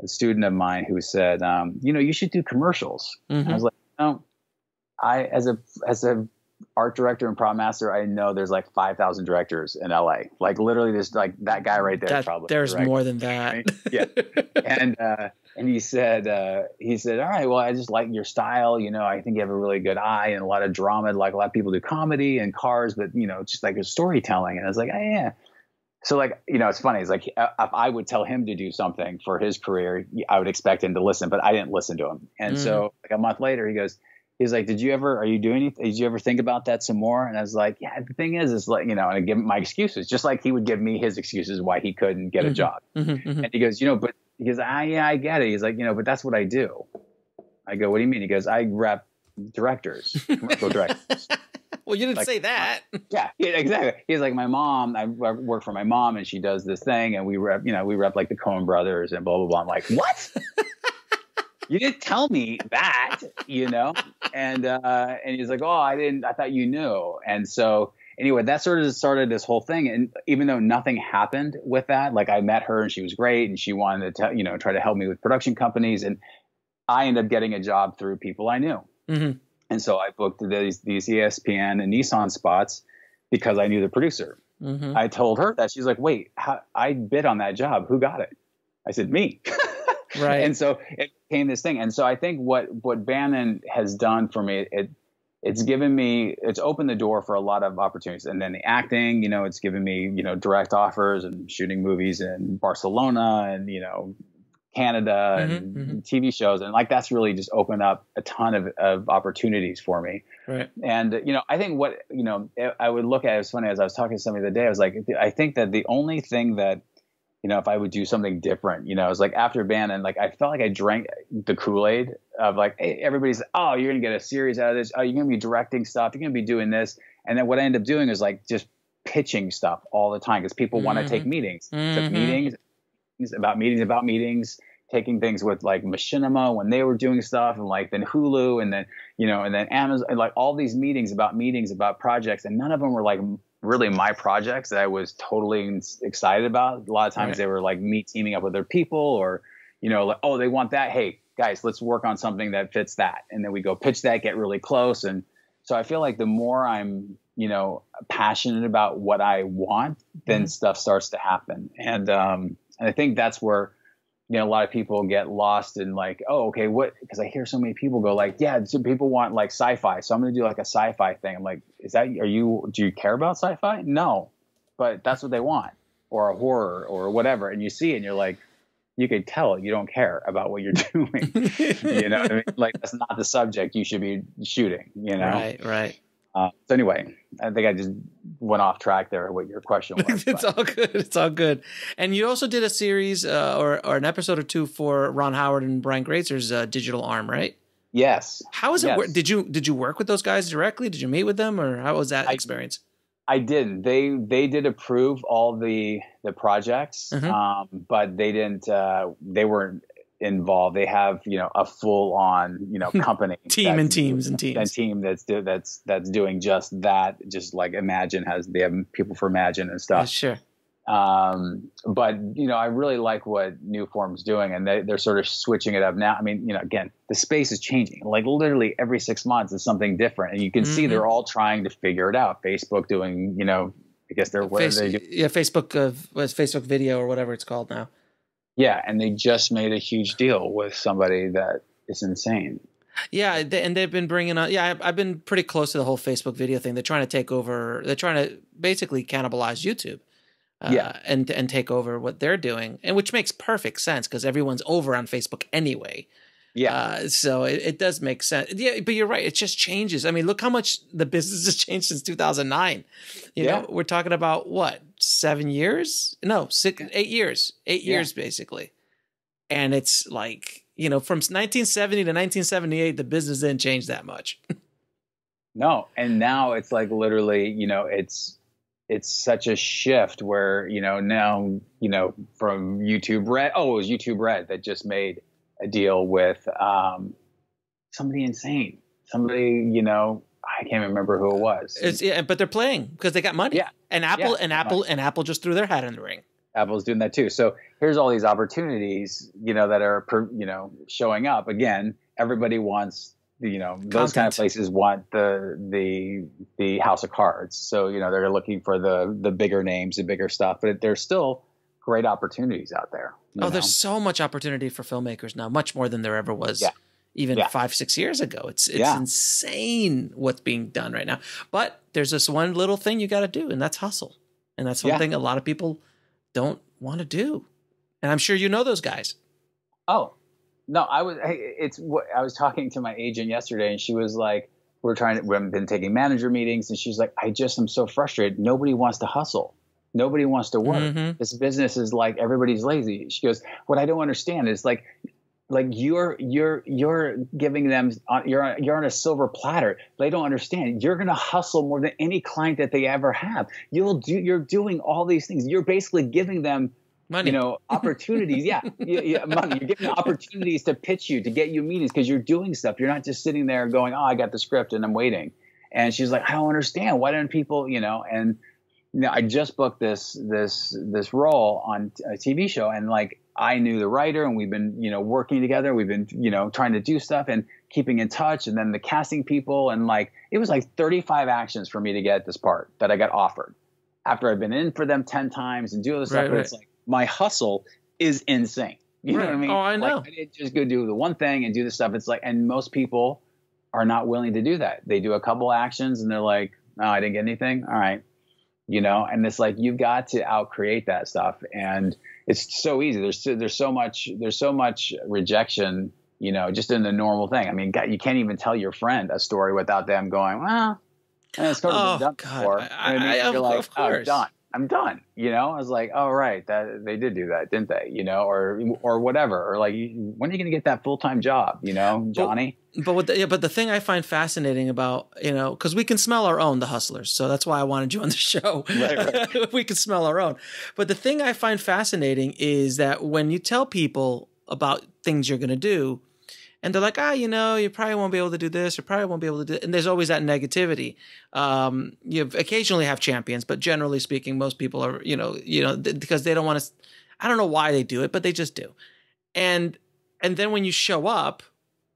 student of mine who said, you should do commercials. I was like, no, as a art director and prop master, I know there's like 5,000 directors in LA. Like literally there's like that guy right there. Probably there's more than that. Yeah. And he said, all right, well, I just like your style. I think you have a really good eye and a lot of drama. Like a lot of people do comedy and cars, but just like a storytelling. And I was like, oh, yeah. So like, it's funny. It's like, if I would tell him to do something for his career, I would expect him to listen, but I didn't listen to him. And so like a month later, he's like, did you ever think about that some more? And I was like, yeah, the thing is like, and I give him my excuses, just like he would give me his excuses why he couldn't get a job. And he goes, but he goes, yeah, I get it. He's like, but that's what I do. I go, what do you mean? He goes, I rep directors, commercial directors. Well, you didn't say that. Yeah, exactly. He's like, my mom, I work for my mom, and she does this thing, and we rep like the Coen brothers and blah, blah, blah. I'm like, what? You didn't tell me that, and he's like, oh, I thought you knew. And so anyway, that sort of started this whole thing. And even though nothing happened with that, like I met her and she was great, and she wanted to, try to help me with production companies. And I ended up getting a job through people I knew. And so I booked these ESPN and Nissan spots because I knew the producer. I told her that. She's like, wait, I bid on that job. Who got it? I said, me. Right. And so it became this thing. And so I think what Bannon has done for me, it's opened the door for a lot of opportunities. And then the acting, it's given me, direct offers and shooting movies in Barcelona and, Canada and TV shows. And like, that's really just opened up a ton of opportunities for me. Right. And, I think I would look at, it was funny, as I was talking to somebody the other day, I was like, I think that the only thing that, if I would do something different, it was like after Bannon, like I felt like I drank the Kool-Aid of like, hey, everybody's, oh, you're going to get a series out of this. Oh, you're going to be directing stuff. You're going to be doing this. And then what I end up doing is like just pitching stuff all the time because people want to take meetings. Took meetings about meetings, taking things with like Machinima when they were doing stuff, and like then Hulu, and then, and then Amazon, and like all these meetings about projects. And none of them were like really my projects that I was totally excited about. A lot of times they were like me teaming up with other people, or, like, oh, they want that. Hey guys, let's work on something that fits that. And then we go pitch that, get really close. And so I feel like the more I'm, passionate about what I want, then stuff starts to happen. And I think that's where, a lot of people get lost in like, oh, okay, what? Because I hear so many people go like, yeah, so people want like sci-fi, so I'm going to do like a sci-fi thing. I'm like, do you care about sci-fi? No, but that's what they want, or a horror or whatever. And you see it and you're like, you could tell you don't care about what you're doing. You know what I mean? Like, that's not the subject you should be shooting, Right. So anyway, I think I just went off track there. What your question was? It's all good. And you also did a series or an episode or two for Ron Howard and Brian Grazer's Digital Arm, right? Yes. How was it? Yes. Did you work with those guys directly? Did you meet with them, or how was that experience? I didn't. They did approve all the projects, but they didn't. They weren't involved. They have a full on company team and team that's doing just that. Just like Imagine they have people for Imagine and stuff. Sure. But I really like what Newform's doing, and they're sort of switching it up now. I mean, again, the space is changing. Like literally every 6 months is something different, and you can see they're all trying to figure it out. Facebook doing, I guess they're Facebook video or whatever it's called now. Yeah, and they just made a huge deal with somebody that is insane. Yeah, and they've been bringing on. Yeah, I've been pretty close to the whole Facebook video thing. They're trying to take over. They're trying to basically cannibalize YouTube. And take over what they're doing, and which makes perfect sense because everyone's over on Facebook anyway. Yeah. So it does make sense. Yeah, but you're right. It just changes. I mean, look how much the business has changed since 2009. You know, we're talking about what, 7 years? No, 8 years. 8 years basically. And it's like, you know, from 1970 to 1978, the business didn't change that much. No, and now it's like literally, you know, it's such a shift where, you know, now, you know, from YouTube Red. Oh, it was YouTube Red that just made a deal with somebody insane. Somebody, you know, I can't remember who it was. But they're playing because they got money. Yeah. And Apple just threw their hat in the ring. Apple's doing that too. So here's all these opportunities, you know, that are, you know, showing up. Again, everybody wants, you know, those kind of places want the house of cards. So, you know, they're looking for the bigger names, the bigger stuff, but there's still great opportunities out there. There's so much opportunity for filmmakers now, much more than there ever was even 5-6 years ago. It's insane what's being done right now. But there's this one little thing you got to do, and that's hustle. And that's something a lot of people don't want to do. And I'm sure you know those guys. Oh, no, I was talking to my agent yesterday, and she was like, we've been taking manager meetings, and she's like, I just am so frustrated. Nobody wants to hustle. Nobody wants to work. Mm-hmm. This business is like, everybody's lazy. She goes, what I don't understand is like you're giving them, you're on a silver platter. They don't understand. You're going to hustle more than any client that they ever have. You're doing all these things. You're basically giving them money. You know, opportunities. money. You're giving them opportunities to pitch you, to get you meetings, because you're doing stuff. You're not just sitting there going, oh, I got the script and I'm waiting. And she's like, I don't understand. Why don't people, you know, and you know, I just booked this role on a TV show, and like I knew the writer, and we've been, you know, working together. We've been, you know, trying to do stuff and keeping in touch, and then the casting people, and like it was like 35 actions for me to get this part that I got offered after I've been in for them 10 times and do all this stuff. But it's like my hustle is insane. You know what I mean? Oh, I know. Like, I didn't just go do the one thing and do the stuff. It's like, and most people are not willing to do that. They do a couple actions and they're like, oh, I didn't get anything. All right. You know, and it's like, you've got to outcreate that stuff. And it's so easy. There's so much rejection, you know, just in the normal thing. I mean, God, you can't even tell your friend a story without them going, well, it's been done before. You're like, oh, I'm done. You know, I was like, oh, right. That they did do that, didn't they? You know, or whatever. Or like, when are you going to get that full-time job? You know, Johnny? But the thing I find fascinating about, you know, because we can smell our own, the hustlers. So that's why I wanted you on the show. Right. We can smell our own. But the thing I find fascinating is that when you tell people about things you're going to do, and they're like, you know, you probably won't be able to do this, or probably won't be able to do it. And there's always that negativity. You occasionally have champions, but generally speaking, most people are, you know, because they don't want to, I don't know why they do it, but they just do. And then when you show up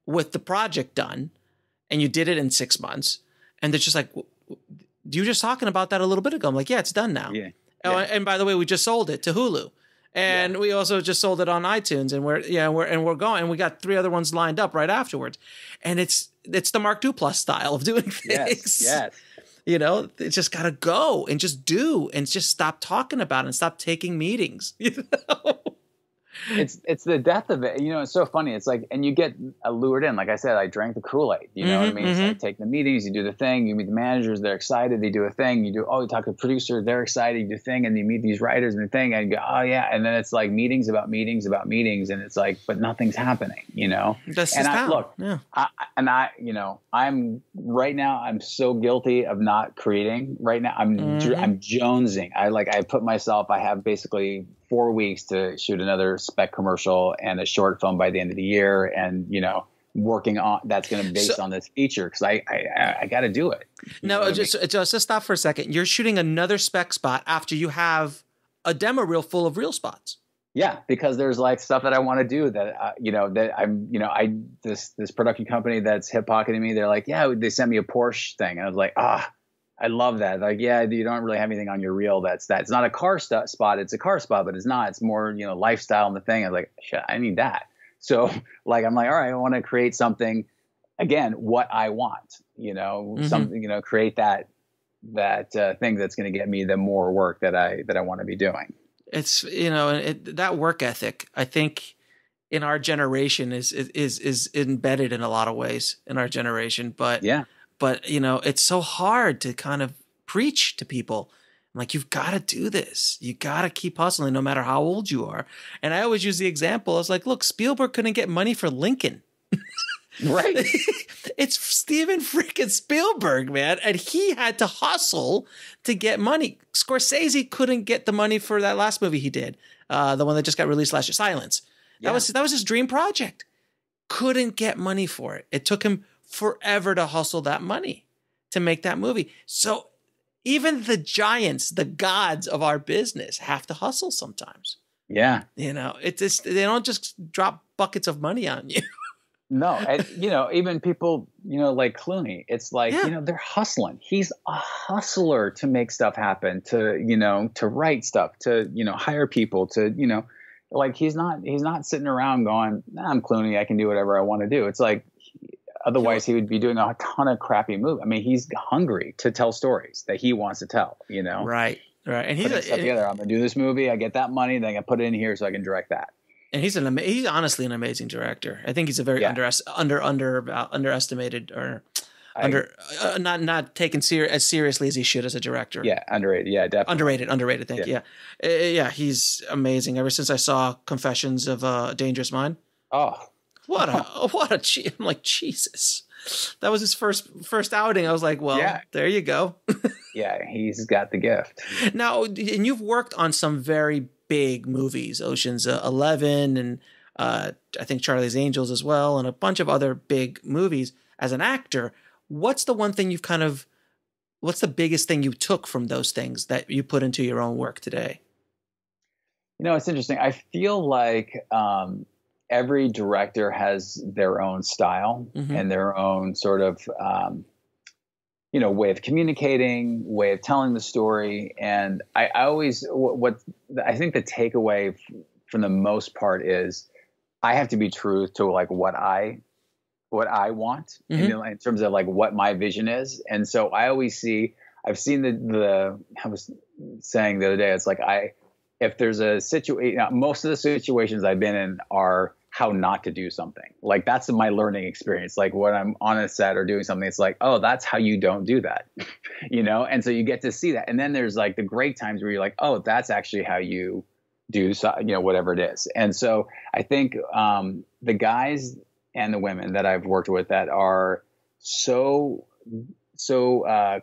with the project done and you did it in 6 months, and they're just like, you were just talking about that a little bit ago. I'm like, yeah, it's done now. Yeah. Oh, and by the way, we just sold it to Hulu. And we also just sold it on iTunes, and we're going. And we got 3 other ones lined up right afterwards. And it's the Mark Duplass style of doing things. Yes. You know, it's just gotta go and just do, and just stop talking about it and stop taking meetings. You know? It's the death of it. You know, it's so funny. It's like, and you get lured in. Like I said, I drank the Kool-Aid. You know what I mean? It's like, take the meetings, you do the thing, you meet the managers, they're excited, they do a thing, you talk to the producer, they're excited, you do a thing, and you meet these writers and the thing, and you go, oh yeah, and then it's like meetings about meetings about meetings, and it's like, but nothing's happening, you know? You know, I'm right now, I'm so guilty of not creating right now. I'm jonesing. I put myself, I have basically 4 weeks to shoot another spec commercial and a short film by the end of the year, and you know, working on that's going to be based on this feature, because I got to do it. No, just stop for a second. You're shooting another spec spot after you have a demo reel full of real spots. Yeah, because there's like stuff that I want to do that you know, that I'm, you know, this production company that's hip pocketing me. They're like, yeah, they sent me a Porsche thing, and I was like, I love that. Like, yeah, you don't really have anything on your reel. That's that. It's not a car spot. It's a car spot, but it's not. It's more, you know, lifestyle and the thing. I was like, shit, I need that. So like, I'm like, all right, I want to create something, again, what I want, you know, something, you know, create that thing that's going to get me the more work that I want to be doing. It's, you know, that work ethic, I think in our generation is embedded in a lot of ways in our generation. But you know, it's so hard to kind of preach to people. I'm like, you've got to do this. You got to keep hustling no matter how old you are. And I always use the example. I was like, look, Spielberg couldn't get money for Lincoln. Right. It's Steven freaking Spielberg, man. And he had to hustle to get money. Scorsese couldn't get the money for that last movie he did. The one that just got released last year, Silence. That was his dream project. Couldn't get money for it. It took him forever to hustle that money to make that movie. So even the giants, the gods of our business have to hustle sometimes. Yeah. You know, it's just, they don't just drop buckets of money on you. No, and, you know, even people, you know, like Clooney, it's like, you know, they're hustling. He's a hustler to make stuff happen, to, you know, to write stuff, to, you know, hire people, to, you know, like he's not sitting around going, nah, I'm Clooney, I can do whatever I want to do. It's like, otherwise he would be doing a ton of crappy movies. I mean, he's hungry to tell stories that he wants to tell, you know? Right. And he's stuff together. I'm going to do this movie. I get that money. Then I put it in here so I can direct that. And he's honestly an amazing director. I think he's a very underestimated or not taken as seriously as he should as a director. Yeah, underrated. Yeah, definitely underrated. Thank you. Yeah, he's amazing. Ever since I saw Confessions of a Dangerous Mind. Oh, what a I'm like, Jesus. That was his first outing. I was like, well, there you go. Yeah, he's got the gift. Now, and you've worked on some very big movies, Ocean's 11 and I think Charlie's Angels as well, and a bunch of other big movies. As an actor, what's the biggest thing you took from those things that you put into your own work today? You know, it's interesting. I feel like every director has their own style and their own sort of, you know, way of communicating, way of telling the story. And I always, what I think the takeaway from the most part is I have to be true to like what I want in terms of like what my vision is. And so I always I've seen I was saying the other day, it's like if there's a situation, most of the situations I've been in are how not to do something. Like that's my learning experience. Like when I'm on a set or doing something, it's like, oh, that's how you don't do that, you know? And so you get to see that. And then there's like the great times where you're like, oh, that's actually how you do, you know, whatever it is. And so I think the guys and the women that I've worked with that are so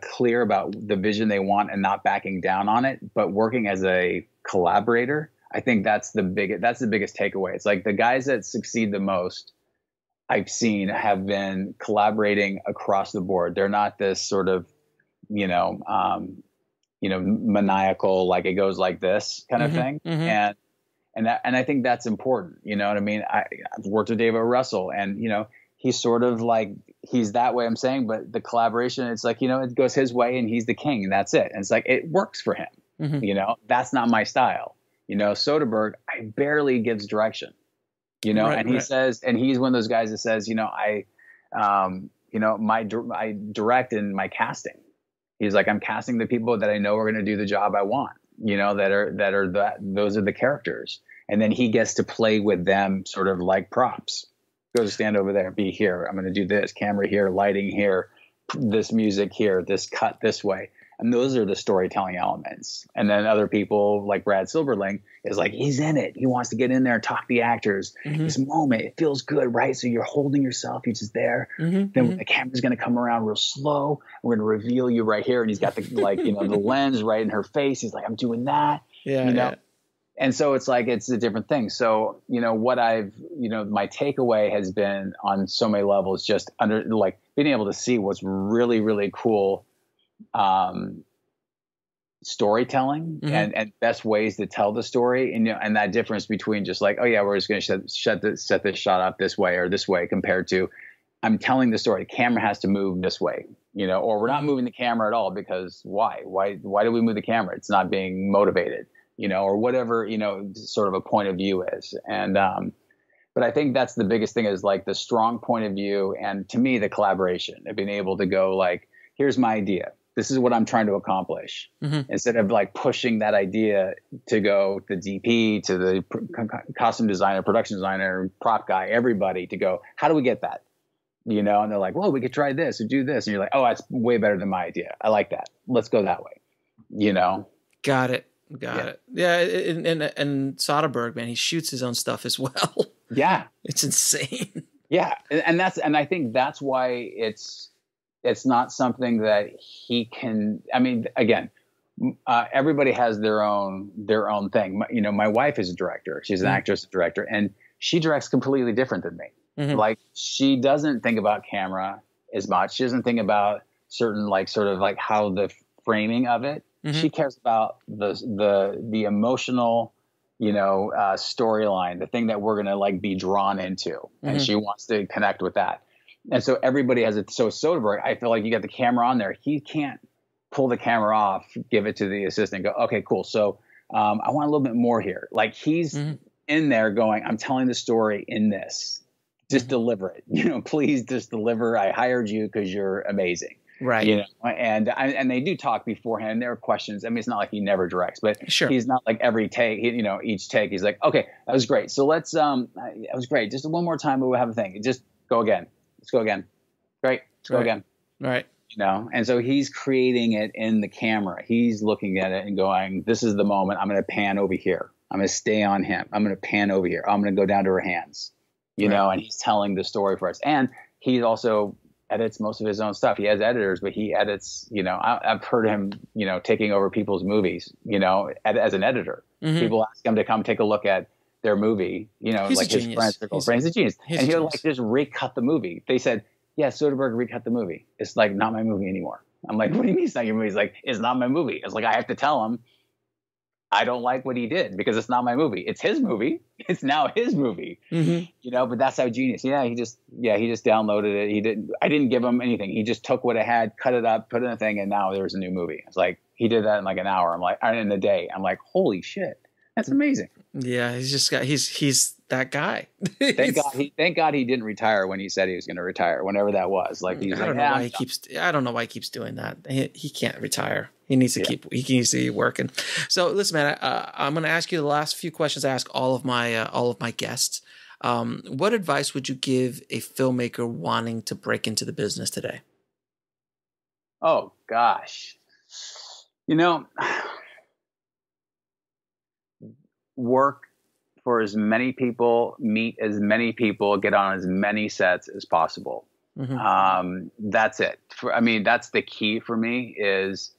clear about the vision they want and not backing down on it, but working as a collaborator, I think that's the biggest takeaway. It's like the guys that succeed the most I've seen have been collaborating across the board. They're not this sort of, maniacal, like it goes like this kind of thing. And I think that's important. You know what I mean? I've worked with David Russell, and, you know, he's sort of like, he's that way, I'm saying, but the collaboration, it's like, you know, it goes his way and he's the king and that's it. And it's like, it works for him. You know, that's not my style. You know, Soderbergh, I barely gives direction, you know, and he says, and he's one of those guys that says, you know, I direct in my casting. He's like, I'm casting the people that I know are going to do the job I want, you know, those are the characters. And then he gets to play with them sort of like props. Go stand over there, be here. I'm going to do this, camera here, lighting here, this music here, this cut this way. And those are the storytelling elements. And then other people like Brad Silberling is like, he's in it. He wants to get in there and talk to the actors. This moment, it feels good, right? So you're holding yourself. You're just there. Then the camera's going to come around real slow. We're going to reveal you right here. And he's got the, like, you know, the lens right in her face. He's like, I'm doing that. Yeah. You know? And so it's like, it's a different thing. So, you know, my takeaway has been on so many levels, just being able to see what's really, really cool storytelling and best ways to tell the story, and, you know, and that difference between just like, oh yeah, we're just going to set this shot up this way or this way, compared to I'm telling the story. The camera has to move this way, you know, or we're not moving the camera at all because why do we move the camera? It's not being motivated, you know, or whatever, you know, sort of a point of view is. And, but I think that's the biggest thing, is like the strong point of view. And to me, the collaboration of being able to go like, here's my idea. this is what I'm trying to accomplish. Instead of like pushing that idea to go the DP, to the costume designer, production designer, prop guy, everybody to go, how do we get that? You know, and they're like, well, we could try this or do this. And you're like, oh, that's way better than my idea. I like that. Let's go that way. You know? Got it. Yeah. And Soderbergh, man, he shoots his own stuff as well. Yeah. It's insane. Yeah. And I think that's why it's not something that he can, I mean, again, everybody has their own thing. You know, my wife is a director. She's an actress, director, and she directs completely different than me. Like, she doesn't think about camera as much. She doesn't think about certain, like, sort of like how the framing of it. She cares about the emotional, you know, storyline, the thing that we're going to like be drawn into. And she wants to connect with that. And so everybody has it. So Soderbergh, I feel like you got the camera on there. He can't pull the camera off, give it to the assistant, go, okay, cool. So I want a little bit more here. Like, he's in there going, I'm telling the story in this. Just deliver it. You know, please just deliver. I hired you because you're amazing. Right. You know, and they do talk beforehand. There are questions. I mean, it's not like he never directs, but sure, he's not like every take, you know, each take, he's like, okay, that was great. So let's, that was great. Just one more time, we'll have a thing. Just go again. Let's go again. Great. Let's go again. Right. You know, and so he's creating it in the camera. He's looking at it and going, this is the moment. I'm going to pan over here. I'm going to stay on him. I'm going to pan over here. I'm going to go down to her hands, you know, and he's telling the story for us. And he also edits most of his own stuff. He has editors, but he edits, you know, I've heard him, you know, taking over people's movies, you know, as an editor. People ask him to come take a look at their movie, you know, he's like his friends, he's a genius. And he'll like just recut the movie. They said, yeah, Soderbergh recut the movie. It's like not my movie anymore. I'm like, what do you mean it's not your movie? He's like, it's not my movie. It's like, I have to tell him I don't like what he did because it's not my movie. It's his movie. It's now his movie, you know, but that's how genius. Yeah. He just downloaded it. I didn't give him anything. He just took what I had, cut it up, put it in a thing. And now there's a new movie. It's like, he did that in like an hour. I'm like, in a day. I'm like, holy shit. That's amazing. Yeah. He's that guy. Thank God he didn't retire when he said he was going to retire, whenever that was. Like, he's I don't know why he keeps doing that. He can't retire. He needs to he needs to keep working. So listen, man, I'm going to ask you the last few questions I ask all of my guests. What advice would you give a filmmaker wanting to break into the business today? Oh gosh, you know, work for as many people, meet as many people, get on as many sets as possible. That's it. That's the key for me is,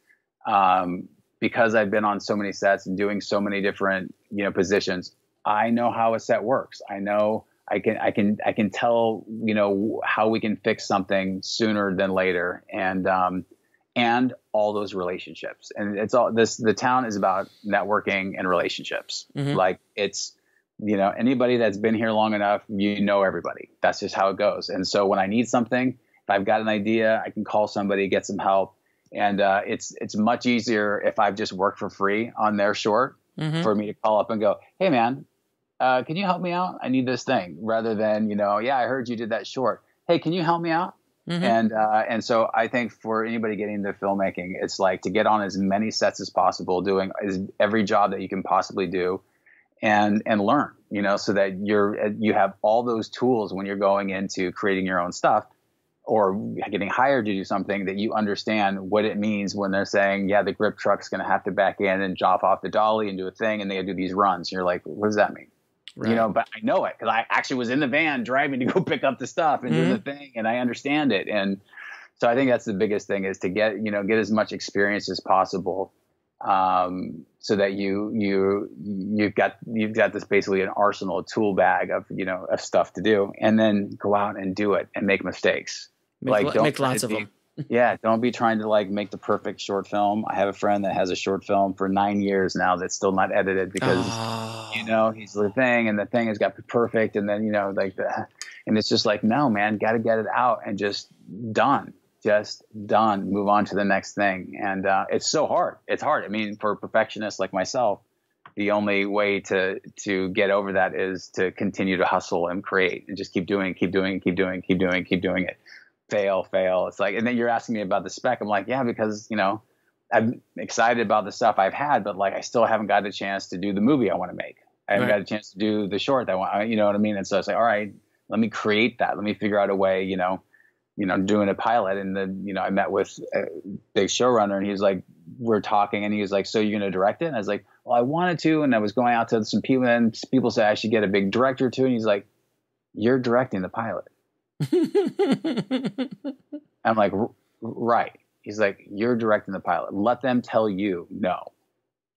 because I've been on so many sets and doing so many different, you know, positions, I know how a set works. I know I can tell, you know, how we can fix something sooner than later. And all those relationships. And it's all the town is about networking and relationships. Like, it's, you know, anybody that's been here long enough, you know, everybody. That's just how it goes. And so when I need something, if I've got an idea, I can call somebody, get some help. And it's much easier if I've just worked for free on their short for me to call up and go, hey man, can you help me out? I need this thing, rather than, you know, yeah, I heard you did that short. Hey, can you help me out? And so I think for anybody getting into filmmaking, it's like to get on as many sets as possible, doing every job that you can possibly do, and learn, you know, so that you have all those tools when you're going into creating your own stuff or getting hired to do something, that you understand what it means when they're saying, yeah, the grip truck's going to have to back in and drop off the dolly and do a thing, and they do these runs. And you're like, what does that mean? Right. You know, but I know it because I actually was in the van driving to go pick up the stuff and do the thing, and I understand it. And so I think that's the biggest thing, is to get as much experience as possible, so that you've got this basically an arsenal, a tool bag of, you know, of stuff to do, and then go out and do it and make mistakes. Make lots of them. Yeah, don't be trying to like make the perfect short film. I have a friend that has a short film for 9 years now that's still not edited because, you know, he's the thing, and the thing has got to be perfect. And then, you know, and it's just like, no, man, got to get it out and just done, move on to the next thing. And it's so hard. It's hard. I mean, for perfectionists like myself, the only way to get over that is to continue to hustle and create and just keep doing it. fail. It's like, and then you're asking me about the spec. I'm like, yeah, because, you know, I'm excited about the stuff I've had, but like, I still haven't got a chance to do the movie I want to make. I haven't got a chance to do the short that I want, you know what I mean? And so it's like, all right, let me create that. Let me figure out a way, you know, doing a pilot. And then, you know, I met with a big showrunner, and he was like, we're talking, and he was like, so you're going to direct it? And I was like, well, I wanted to. And I was going out to some people, and people said I should get a big director too. And he's like, you're directing the pilot. I'm like, right. He's like, you're directing the pilot. Let them tell you no.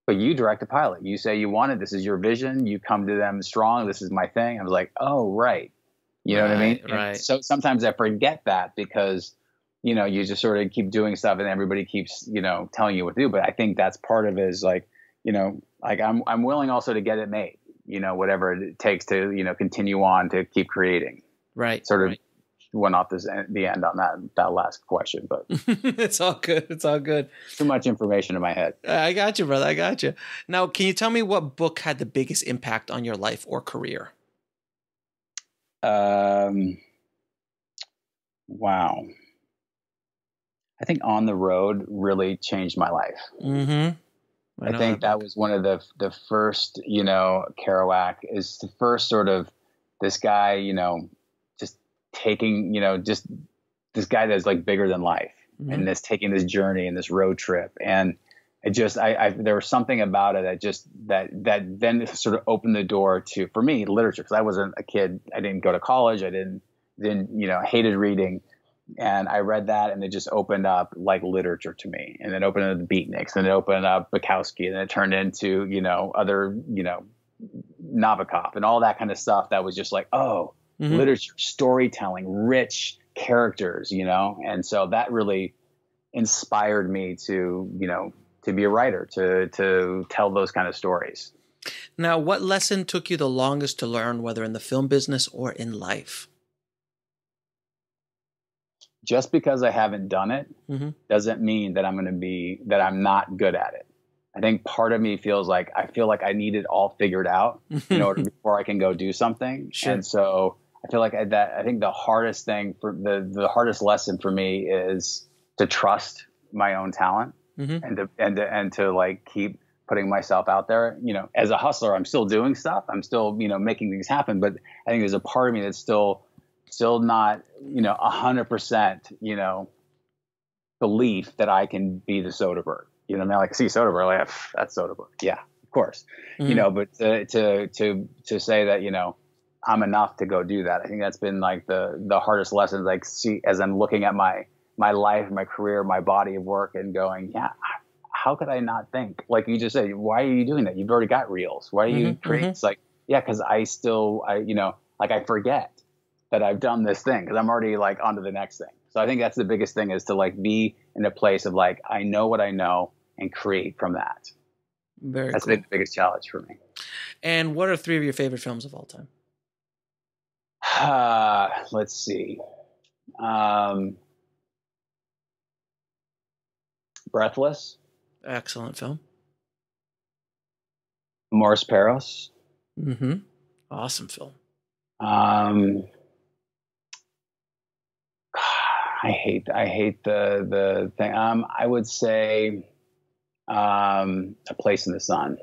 But you direct the pilot. You say you want it. This is your vision. You come to them strong. This is my thing. I was like, oh, right. You know what I mean? Right. And so sometimes I forget that because, you know, you just sort of keep doing stuff and everybody keeps, you know, telling you what to do. But I think that's part of it is like, you know, like I'm willing also to get it made, you know, whatever it takes to, you know, continue on to keep creating. Right. Sort of went off the end on that last question, but it's all good. It's all good. Too much information in my head. I got you, brother. I got you. Now, can you tell me what book had the biggest impact on your life or career? Wow. I think On the Road really changed my life. Mm-hmm. I think that was one of the first, you know, Kerouac is the first sort of this guy, you know, just taking, you know, just this guy that's like bigger than life and this taking this journey and this road trip. And it just, there was something about it that just, that then sort of opened the door to, for me, literature. Cause I wasn't a kid. I didn't go to college. I didn't, you know, hated reading. And I read that and it just opened up like literature to me. And then opened up the Beatniks and it opened up Bukowski and it turned into, you know, other, you know, Nabokov and all that kind of stuff that was just like, oh, literature, storytelling, rich characters, you know? And so that really inspired me to, you know, to be a writer, to tell those kind of stories. Now, what lesson took you the longest to learn, whether in the film business or in life? Just because I haven't done it doesn't mean that that I'm not good at it. I think part of me feels like I feel like I need it all figured out in order before I can go do something. Sure. And so I feel like I think the hardest thing for the hardest lesson for me is to trust my own talent and to like keep putting myself out there. You know, as a hustler, I'm still doing stuff. I'm still, you know, making things happen. But I think there's a part of me that's still not, you know, 100%, you know, belief that I can be the Soderbergh. You know what I mean? Like, see Soderbergh, like, that's Soderbergh. Yeah, of course. You know, but to say that, you know, I'm enough to go do that. I think that's been like the hardest lesson. Like, see, as I'm looking at my life, my career, my body of work and going, yeah, how could I not think? Like you just said, why are you doing that? You've already got reels. Why are you creating? It's like, yeah, because I you know, like I forget that I've done this thing because I'm already like onto the next thing. So I think that's the biggest thing is to like be in a place of like, I know what I know and create from that. That's been the biggest challenge for me. And what are 3 of your favorite films of all time? Let's see. Breathless. Excellent film. Morris Peros. Awesome film. I hate the thing. I would say A Place in the Sun.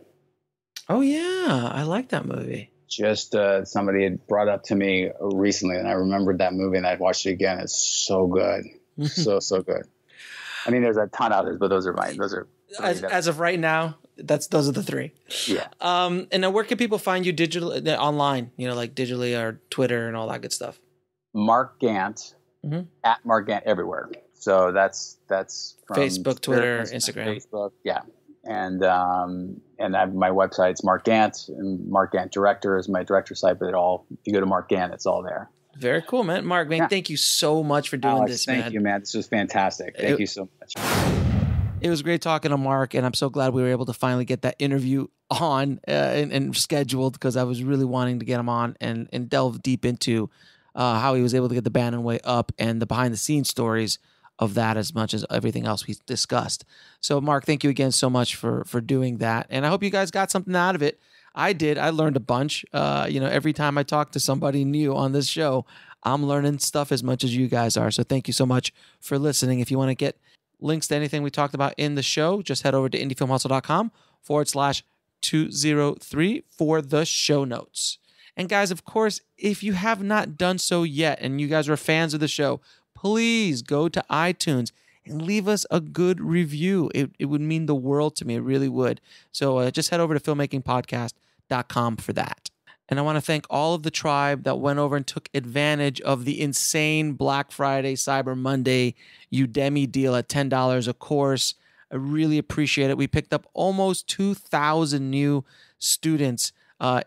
Oh yeah, I like that movie. Just somebody had brought up to me recently, and I remembered that movie, and I watched it again. It's so good, so good. I mean, there's a ton of others, but those are as of right now. Those are the 3. Yeah. And now where can people find you online? You know, like digitally or Twitter and all that good stuff. Mark Gant at Mark Gant everywhere. So that's from Facebook, Twitter, Instagram. Facebook, yeah. And I have my website's Mark Gant, and Mark Gant Director is my director site. But if you go to Mark Gant, it's all there. Very cool, man. Mark, man, thank you so much for doing this, man. Thank you, man. This was fantastic. Thank you so much. It was great talking to Mark, and I'm so glad we were able to finally get that interview on and scheduled because I was really wanting to get him on and delve deep into how he was able to get the Bannon Way up and the behind-the-scenes stories of that as much as everything else we discussed. So, Mark, thank you again so much for doing that, and I hope you guys got something out of it. I did. I learned a bunch. Every time I talk to somebody new on this show, I'm learning stuff as much as you guys are. So thank you so much for listening. If you want to get links to anything we talked about in the show, just head over to indiefilmhustle.com/203 for the show notes. And guys, of course, if you have not done so yet and you guys are fans of the show, please go to iTunes and leave us a good review. It would mean the world to me. It really would. So just head over to filmmakingpodcast.com for that. And I want to thank all of the tribe that went over and took advantage of the insane Black Friday, Cyber Monday Udemy deal at $10 a course. I really appreciate it. We picked up almost 2,000 new students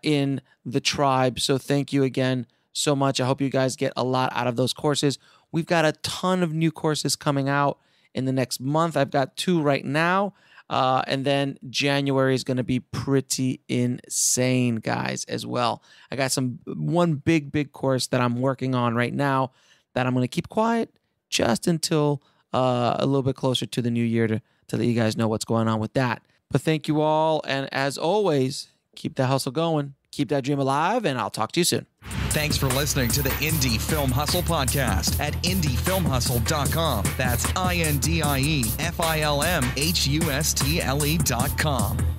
in the tribe. So thank you again so much. I hope you guys get a lot out of those courses. We've got a ton of new courses coming out in the next month. I've got 2 right now. And then January is going to be pretty insane, guys, as well. I got one big course that I'm working on right now that I'm going to keep quiet just until a little bit closer to the new year to let you guys know what's going on with that. But thank you all. And as always, keep that hustle going. Keep that dream alive, and I'll talk to you soon. Thanks for listening to the Indie Film Hustle podcast at indiefilmhustle.com. That's INDIEFILMHUSTLE.com.